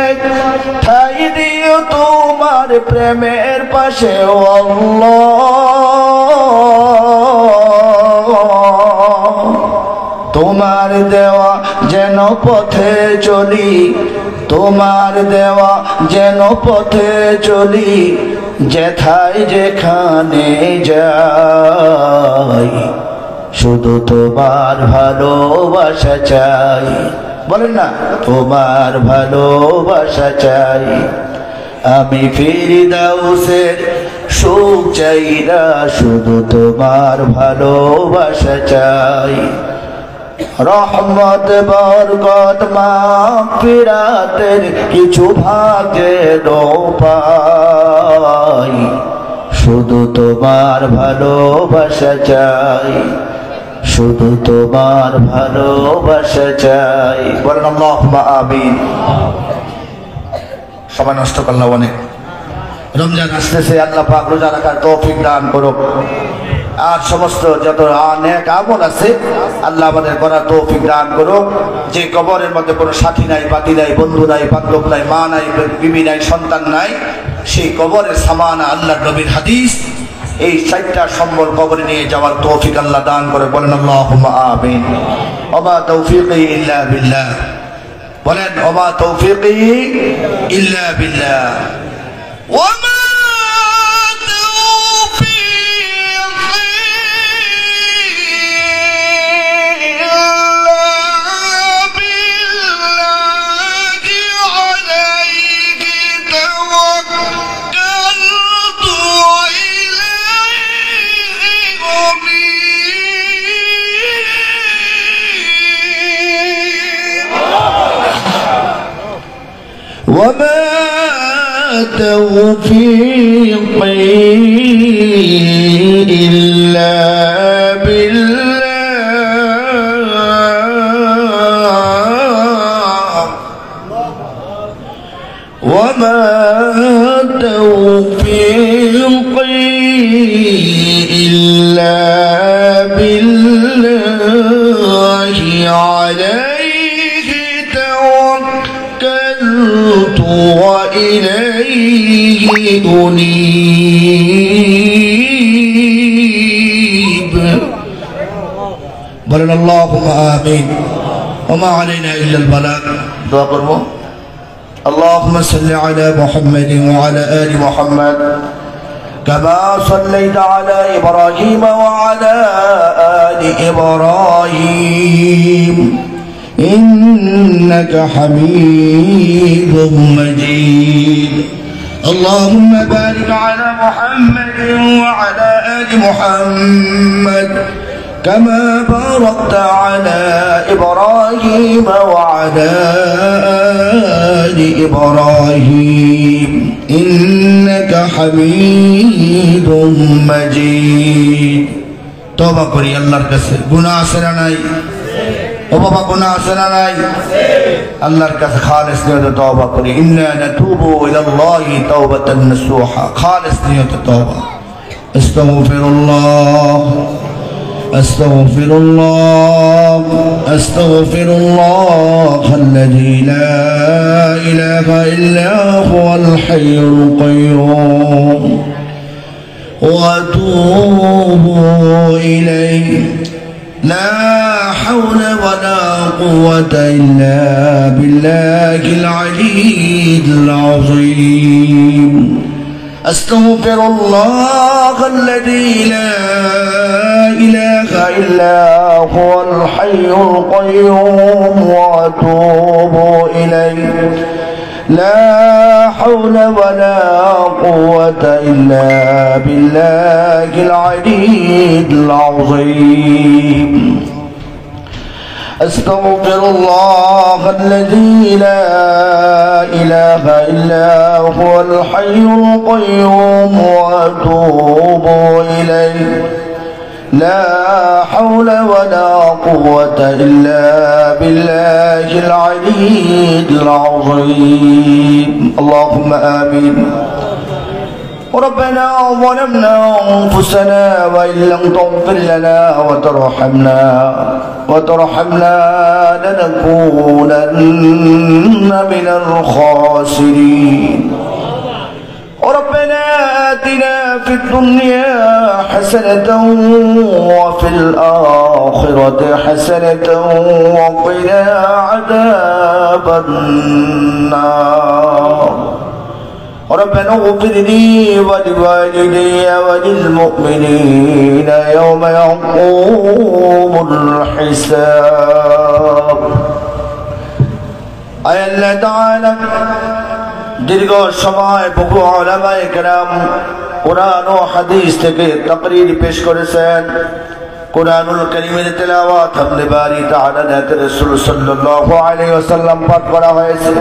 ঠাই দিও তোমার প্রেমের পাশে আল্লাহ, তোমার দেওয়া যেন পথে চলি, তোমার দেওয়া যেন পথে চলি, যেথায় যেখানে যাই, শুধু তোমার ভালোবাসা চাই। বলেন না, তোমার ভালোবাসা চাই। আমি ফিরদাউসের সুখ চাই না, শুধু তোমার ভালোবাসা চাই। রহমত বরকত মাগফিরাতের কিছু ভাগ যেন পাই, শুধু তোমার ভালোবাসা চাই, শুধু তোমার ভালোবাসা চাই। বলেন আল্লাহুম্মা আমিন। সময় নষ্ট করলাম অনেক। রমজান আসতেছে, আল্লাহ পাক রোজা রাখার তৌফিক দান করুক। আর সমস্ত যত নেক আমল আছে আল্লাহ আমাদের করার তৌফিক দান করুক। যে কবরের মধ্যে কোনো সাথী নাই, বাতি নাই, বন্ধু নাই, বান্ধব নাই, মা নাই, বিবি নাই, সন্তান নাই, সেই কবরের সামানা আল্লাহর নবীর হাদিস, এই চারটা সম্বল কবরে নিয়ে যাওয়ার তৌফিক আল্লাহ দান করে। বলেন আল্লাহুম্মা আমিন। ওমা তৌফিকি ইল্লা বিল্লাহ। বলেন ওমা তৌফিকি ইল্লা বিল্লাহ। ওমা وما توفيقي إلا بالله وما توفيقي إلا بالله عليه توكلت وإليه أنيب. بلن اللهم آمين. وما علينا إلا البلاغ. دعا করবো। اللهم صل على محمد وعلى آل محمد كما صليت على إبراهيم وعلى آل إبراهيم إنك حميد مجيد. اللهم بارك على محمد وعلى آل محمد كما باركت على إبراهيم وعلى آل إبراهيم إنك حميد مجيد توبة করি আল্লাহর কাছে গুনাহ আছে না নাই ও বাবা গুনাহ আছে না নাই আল্লাহর কাছে খালিস নিয়তে তওবা করি ইন্না নাতুবু ইলাল্লাহি তাওবাতান নাসুহা খালিস নিয়তে তওবা আস্তাগফিরুল্লাহ أستغفر الله أستغفر الله الذي لا إله إلا هو الحي القيوم وأتوب إليه لا حول ولا قوة إلا بالله العلي العظيم أستغفر الله الذي لا إله إلا هو الحي القيوم وأتوب إليه لا حول ولا قوة إلا بالله العلي العظيم أستغفر الله الذي لا إله إلا هو الحي القيوم وأتوب إليه لا حول ولا قوة إلا بالله العلي العظيم اللهم آمين ربنا ظلمنا أنفسنا وإن لم تغفر لنا وترحمنا لنكونن من الخاسرين ربنا آتنا في الدنيا حسنة وفي الآخرة حسنة وقنا عذاب النار ربنا اغفر لي ولوالدي وللمؤمنين يوم يقوم الحساب أي الله تعالى দীর্ঘ সময় বহু উলামায়ে কেরাম কুরআন ও হাদিস থেকে তাকরীর পেশ করেছেন কুরআনুল কারীমের তেলাওয়াত হামদে বারি তাআলা নাতে রাসূল সাল্লাল্লাহু আলাইহি ওয়াসাল্লাম পাঠ করা হয়েছে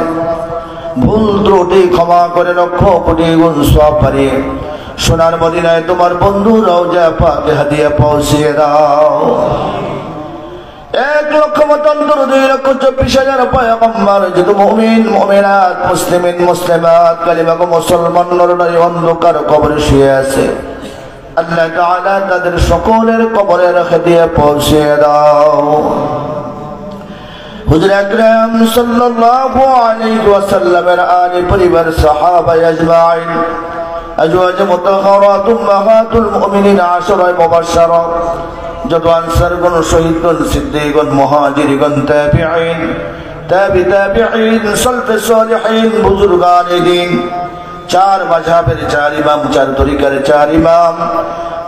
ভুল ত্রুটি ক্ষমা করে লক্ষ কোটি গুণ সওয়াব বাড়িয়ে সোনার মদিনায় তোমার বন্ধু রওজা পাকে হাদিয়া পৌঁছিয়ে দাও 1,24,000 পয়গম্বর যত মুমিন মুমিনাত মুসলিমিন মুসলিমাত কালিমা মুসলমান নরনারী অন্ধকার কবরে শুয়ে আছে আল্লাহ তাআলা তাদের সকলের কবরের হাদিয়া পৌঁছে দাও হুজুর আকরাম সাল্লাল্লাহু আলাইহি ওয়াসাল্লামের আলে পরিবার সাহাবা আজমাইন আজওয়াজ মুতাহহারাত উম্মাহাতুল মুমিনিন আশরায়ে মুবাশশারা যত আনসারগণ শহীদগণ সিদ্দিকগণ মুহাজিরগণ তাবিঈন সালফে সালিহিন বুজুর্গানে দ্বীন চার মাযহাবের চার ইমাম চার তরিকার চার ইমাম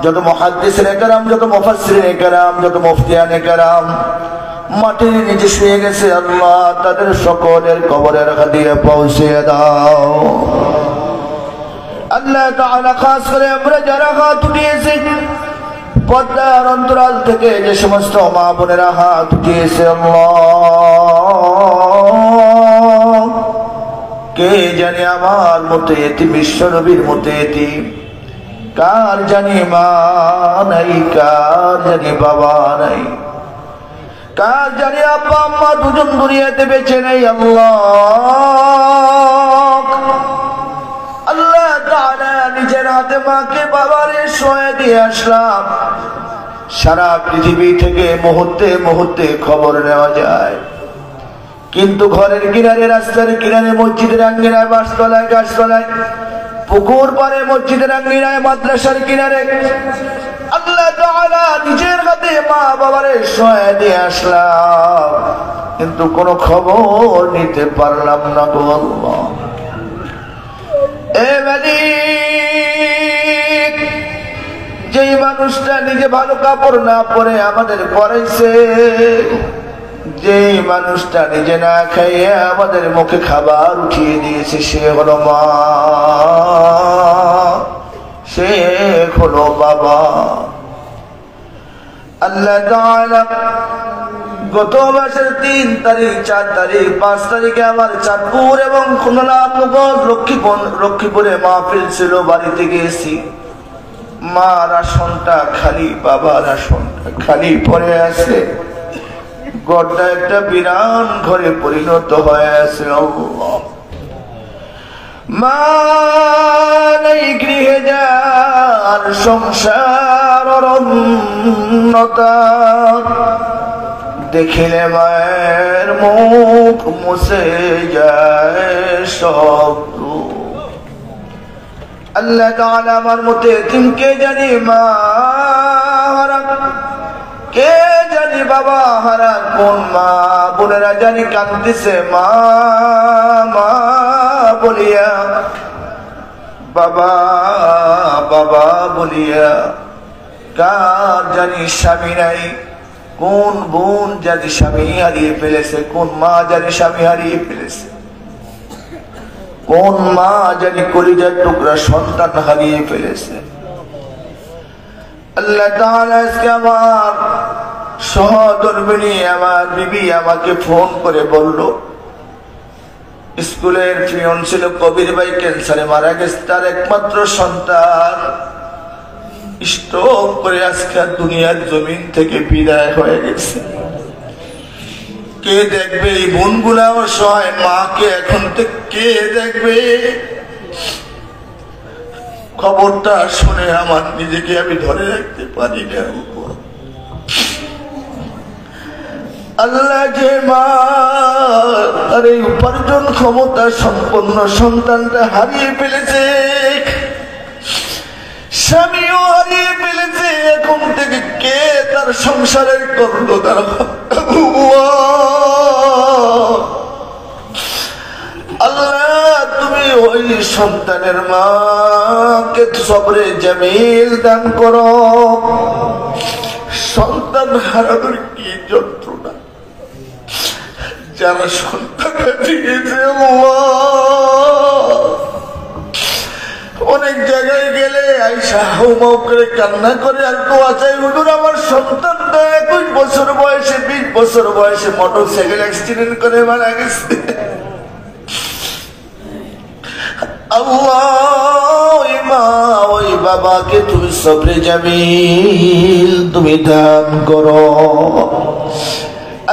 যত মুহাদ্দিসিনে কেরাম যত মুফাসসিরিনে কেরাম যত মুফতিয়ানে কেরাম মাটির নিচে শুয়ে গেছে আল্লাহ তাদের সকলের কবরের হাদিয়া পৌঁছে দাও আল্লাহ তাআলা খাস করে আমরা যারা হাত উঠিয়েছি পর্দার অন্তরাল থেকে যে সমস্ত মা বোনেরা হাত উঠিয়েছে আল্লাহ কে জানে আমার মতে এতি বিশ্ব নবীর মতে এতি কার জানি মা নাই কার জানি বাবা নাই কার জানি আব্বা আম্মা দুজন দুনিয়াতে বেঁচে নেই আল্লাহ তাআলা নিজের হাতে মাকে বাবারে শোয়ে দিয়ে আসলাম সারা পৃথিবী থেকে মুহূর্তে মুহূর্তে খবর নেওয়া যায় কিন্তু ঘরের কিনারে রাস্তার কিনারে মসজিদের আঙ্গিনায় বাসতলায় গাছতলায় পুকুর পাড়ে মসজিদের আঙ্গিনায় মাদ্রাসার কিনারে আল্লাহ তাআলা নিজের হাতে মা বাবারে শোয়ে দিয়ে আসলাম কিন্তু কোনো খবর নিতে পারলাম না গো আল্লাহ এ মালিক যেই মানুষটা নিজে ভালো কাপড় না পরে আমাদের পরাইছে যেই মানুষটা নিজে না খাইয়ে আমাদের মুখে খাবার উঠিয়ে দিয়েছে সে হলো মা সে হলো বাবা আল্লাহ তাআলা গত মাসের 3 তারিখ, 4 তারিখ, 5 তারিখে আমার চাঁদপুর এবং খুলনাগঞ্জ লক্ষ্মীপুরে মাহফিল ছিল। বাড়িতে গিয়েছি, মার আসনটা খালি, বাবার আসনটা খালি পড়ে আছে। ঘরটা একটা বিরান ঘরে পরিণত হয়ে আছে। মা নেই গৃহে, যার সংসার অরণ্যতা, দেখিলে মায়ের মুখ মুছে যায় সব। আল্লাহ তাআলা আমার মতে কে জানি মা হারা, কে জানি বাবা হারা, কোন মা বোনেরা জানি কাঁদতেছে মা মা বলিয়া, বাবা বাবা বলিয়া। কার জানি স্বামী নাই, কোন বোন জানি স্বামী হারিয়ে ফেলেছে, কোন মা জানি স্বামী হারিয়ে ফেলেছে, কোন মা জানি কলিজার টুকরা সন্তান হারিয়ে ফেলেছে। আল্লাহ তাআলা আজকে আমার সহধর্মিণী, আমার বিবি আমাকে ফোন করে বলল, স্কুলের পিয়ন ছিল কবির ভাই, ক্যান্সারে মারা গেছে, তার একমাত্র সন্তান স্ট্রোক করে আজকে দুনিয়ার জমিন থেকে বিদায় হয়ে গেছে। কে দেখবে এই বোনগুলা অসহায় মাকে? এখন থেকে কে দেখবে? খবরটা শুনে আমার নিজেকে আমি ধরে রাখতে পারি না। আল্লাহ যে মা আর এই উপার্জন ক্ষমতা সম্পন্ন সন্তানটা হারিয়ে ফেলেছে, স্বামীও হারিয়ে ফেলেছে, এখন থেকে কে তার সংসারের করলো? তার আল্লাহ তুমি ওই সন্তানের মাকে সবরে জামিল দান করো। সন্তান হারানোর কি যন্ত্রণা, যারা সন্তান দিয়েছে অনেক জায়গায় গেলে আইসা হাউমাউ করে কান্না করে আর দোয়া চাই, হুজুর আমার সন্তানটা 21 বছর বয়সে 20 বছর বয়সে মোটরসাইকেল অ্যাক্সিডেন্ট করে মারা গেছে। আল্লাহ ওই মা ওই বাবাকে তুমি সবরে জামিল তুমি দান করো।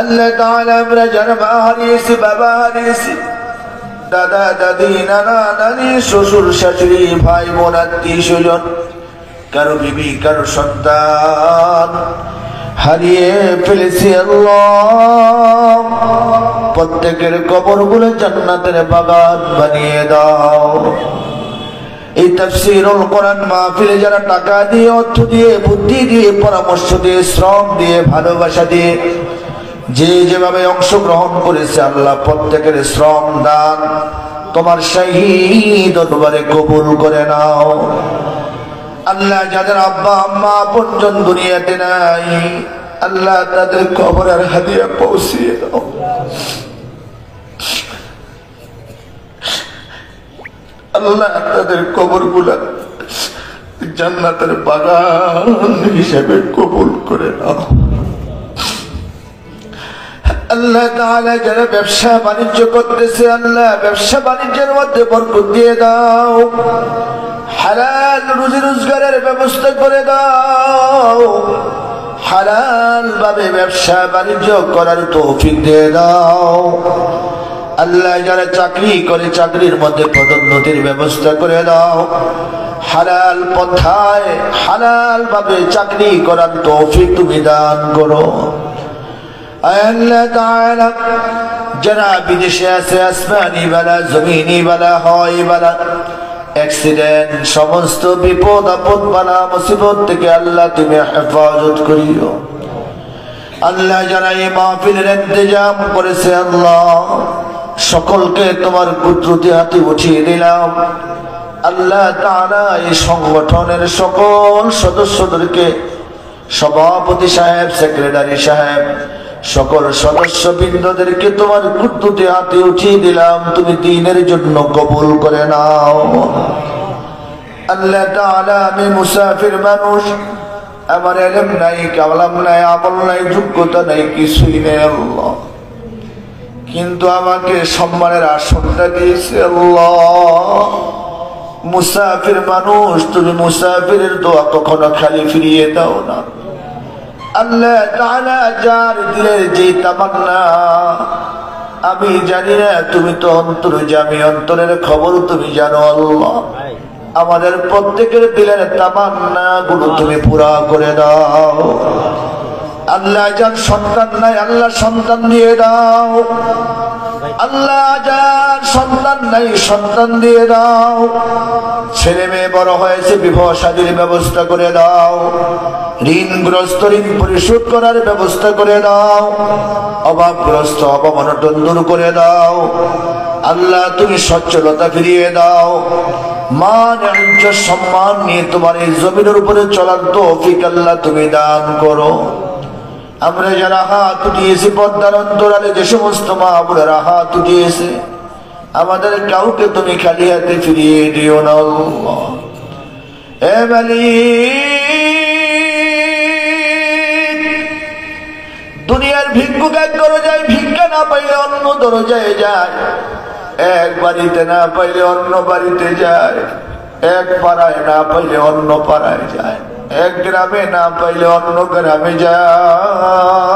আল্লাহ তাআলা আমরা যারা মা হারিয়েছি, বাবা হারিয়েছি, দাদা দাদি, নানা নানি, শ্বশুর শাশুড়ি, ভাই বোন, আত্মীয় স্বজন, কারো বিবি, কারো সন্তান হারিয়ে ফেলেছি। আল্লাহ প্রত্যেকের কবরগুলো জান্নাতের বাগান বানিয়ে দাও। এই তাফসীরুল কোরআন মাহফিলে যারা টাকা দিয়ে, অর্থ দিয়ে, বুদ্ধি দিয়ে, পরামর্শ দিয়ে, শ্রম দিয়ে, ভালোবাসা দিয়ে যে যেভাবে অংশগ্রহণ করেছে, আল্লাহ প্রত্যেকের শ্রম দান তোমার শাহী দরবারে কবুল করে নাও। আল্লাহ যাদের আব্বা আম্মা আপনজন দুনিয়াতে নাই, আল্লাহ তাদের কবরের হাদিয়া পৌঁছিয়ে দাও। আল্লাহ তাদের কবরগুলা জান্নাতের বাগান হিসেবে কবুল করে নাও। আল্লাহ তাআলা যারা ব্যবসা বাণিজ্য করতেছে, আল্লাহ ব্যবসা বাণিজ্যের মধ্যে বরকত দিয়ে দাও, হালাল রুজি রোজগারের ব্যবস্থা করে দাও, হালাল ভাবে ব্যবসা বাণিজ্য করার তৌফিক দিয়ে দাও। আল্লাহ যারা চাকরি করে চাকরির মধ্যে পদোন্নতির ব্যবস্থা করে দাও, হালাল পন্থায় হালাল ভাবে চাকরি করার তৌফিক তুমি দান করো। আল্লাহ তাআলা যারা বিদেশে আছে, আসমানি বালা, জমিনি বালা, হয় বালা, অ্যাক্সিডেন্ট, সমস্ত বিপদ আপদ বালা মুসিবত থেকে আল্লাহ তুমি হেফাজত করিও। আল্লাহ যারা এই মাহফিলের ইন্তজাম করেছে, আল্লাহ সকলকে তোমার কুদরতি হাতে উঠিয়ে দিলাম। আল্লাহ তাআলা এই সংগঠনের সকল সদস্যদেরকে, সভাপতি সাহেব, সেক্রেটারি সাহেব, সকল সদস্যবৃন্দদেরকে তোমার কুদরতি হাতে উঠিয়ে দিলাম, তুমি দ্বীনের জন্য কবুল করে নাও। আল্লাহ তাআলা আমি মুসাফির মানুষ, আমার ইলম নাই, কালাম নাই, আমল নাই, যোগ্যতা নাই, কিছুই নেই আল্লাহ, কিন্তু আমাকে সম্মানের আসনটা দিয়েছে আল্লাহ। মুসাফির মানুষ, তুমি মুসাফিরের দোয়া কখনো খালি ফিরিয়ে দাও না আল্লাহ তাআলা। যার দিলের যে তামান্না আমি জানি না, তুমি তো অন্তর্যামী, অন্তরের খবর তুমি জানো আল্লাহ। আমাদের প্রত্যেকের দিলের তামান্না গুলো তুমি পুরা করে দাও আল্লাহ। যার সন্তান নাই আল্লাহ সন্তান দিয়ে দাও আল্লাহ, যার সন্তান নাই সন্তান দিয়ে দাও। ছেলে মেয়ে বড় হয়েছে, বিবাহ শাদীর ব্যবস্থা করে দাও। ঋণগ্রস্ত ঋণ পরিশোধ করার ব্যবস্থা করে দাও। অভাবগ্রস্ত অভাব অনটন দূর করে দাও আল্লাহ। তুমি সচ্ছলতা ফিরিয়ে দাও। মান ইজ্জত সম্মান নিয়ে তোমার এই জমিনের উপরে চলার তৌফিক আল্লাহ তুমি দান করো। আমরা যারা হাত উঠিয়েছি পর্দার অন্তরালে, যে সমস্ত মা বোনেরা হাত উঠিয়েছে, আমাদের কাউকে তুমি খালি হাতে ফিরিয়ে দিও না আল্লাহ। এ মালিক, দুনিয়ার ভিক্ষুক এক দরজায় ভিক্ষা না পাইলে অন্য দরজায় যায়, এক বাড়িতে না পাইলে অন্য বাড়িতে যায়, এক পাড়ায় না পাইলে অন্য পাড়ায় যায়, এক গ্রামে না পাইলে অন্য গ্রামে যায়।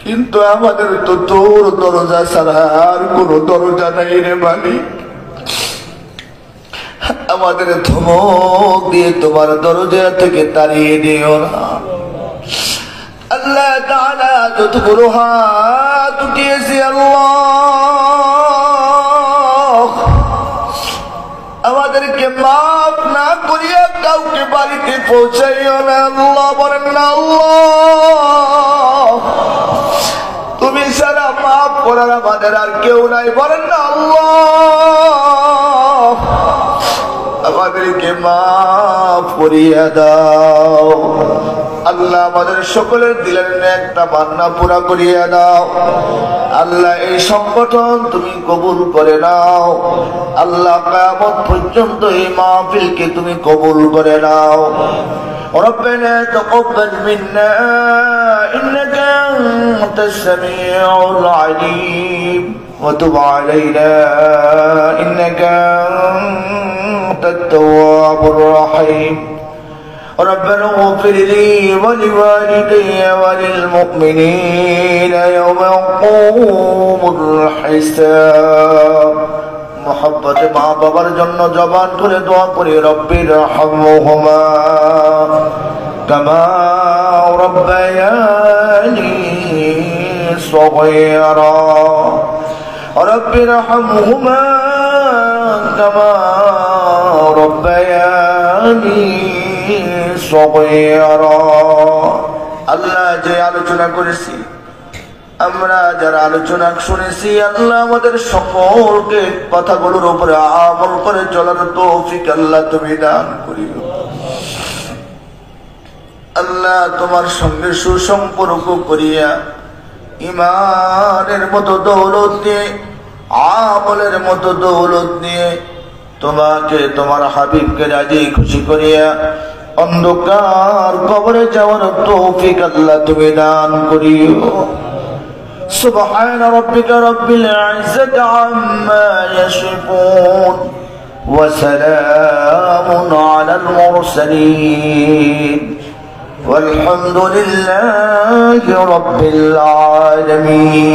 কিন্তু আমাদের তো তোর দরজা ছাড়া আর কোন দরজা নাই রে মালিক। আমাদের ধমক দিয়ে তোমার দরজা থেকে তাড়িয়ে দিও না আল্লাহ তাআলা। যতগুলো হাত উঠিয়েছি আল্লাহ, আমাদেরকে মাফ না করিয়া কাউকে বাড়িতে পৌঁছাইও না আল্লাহ। বলেন না আল্লাহ, তুমি সারা মাফ করার আমাদের আর কেউ নাই। বলেন না আল্লাহ, আমাদেরকে মাফ করিয়া দাও আল্লাহ। আমাদের সকলের দিলের একটা মান্না পুরা করিয়া দাও আল্লাহ। এই সংগঠন তুমি কবুল করে নাও আল্লাহ। কিয়ামত পর্যন্ত এই মাহফিলকে তুমি কবুল করে নাও। ربنا تقبل منا إنك أنت السميع العليم وتب علينا إنك أنت التواب الرحيم. ربنا اغفر لي ولوالدي وللمؤمنين يوم يقوم الحساب. محبت মা বাবার জন্য জবান করে দোয়া করি, রব্বির রহমহুমা কামা রব্বায়ানি সগীরা। রব্বির রহমহুমা কামা রব্বায়ানি সগীরা। আল্লাহ, যে আলোচনা করেছি, আমরা যারা আলোচনা শুনেছি আল্লাহ, আমাদের সকলকে কথাগুলোর উপরে আমল করে চলার তৌফিক আল্লাহ তুমি দান করিও আল্লাহ। তোমার সঙ্গে সুসম্পর্ক করিয়া ঈমানের মতো দৌলত দিয়ে, আমলের মতো দৌলত নিয়ে তোমাকে, তোমার হাবিবকে রাজি খুশি করিয়া অন্ধকার কবরে যাওয়ার তৌফিক আল্লাহ তুমি দান করিও। سبحان ربك رب العزة عما يصفون وسلام على المرسلين والحمد لله رب العالمين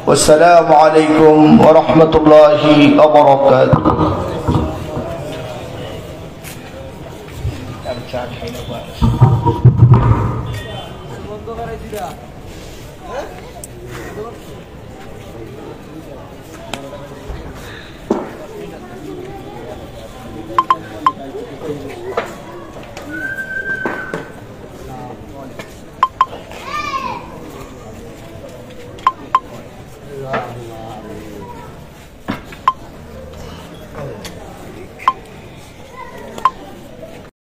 والسلام عليكم ورحمة الله وبركاته.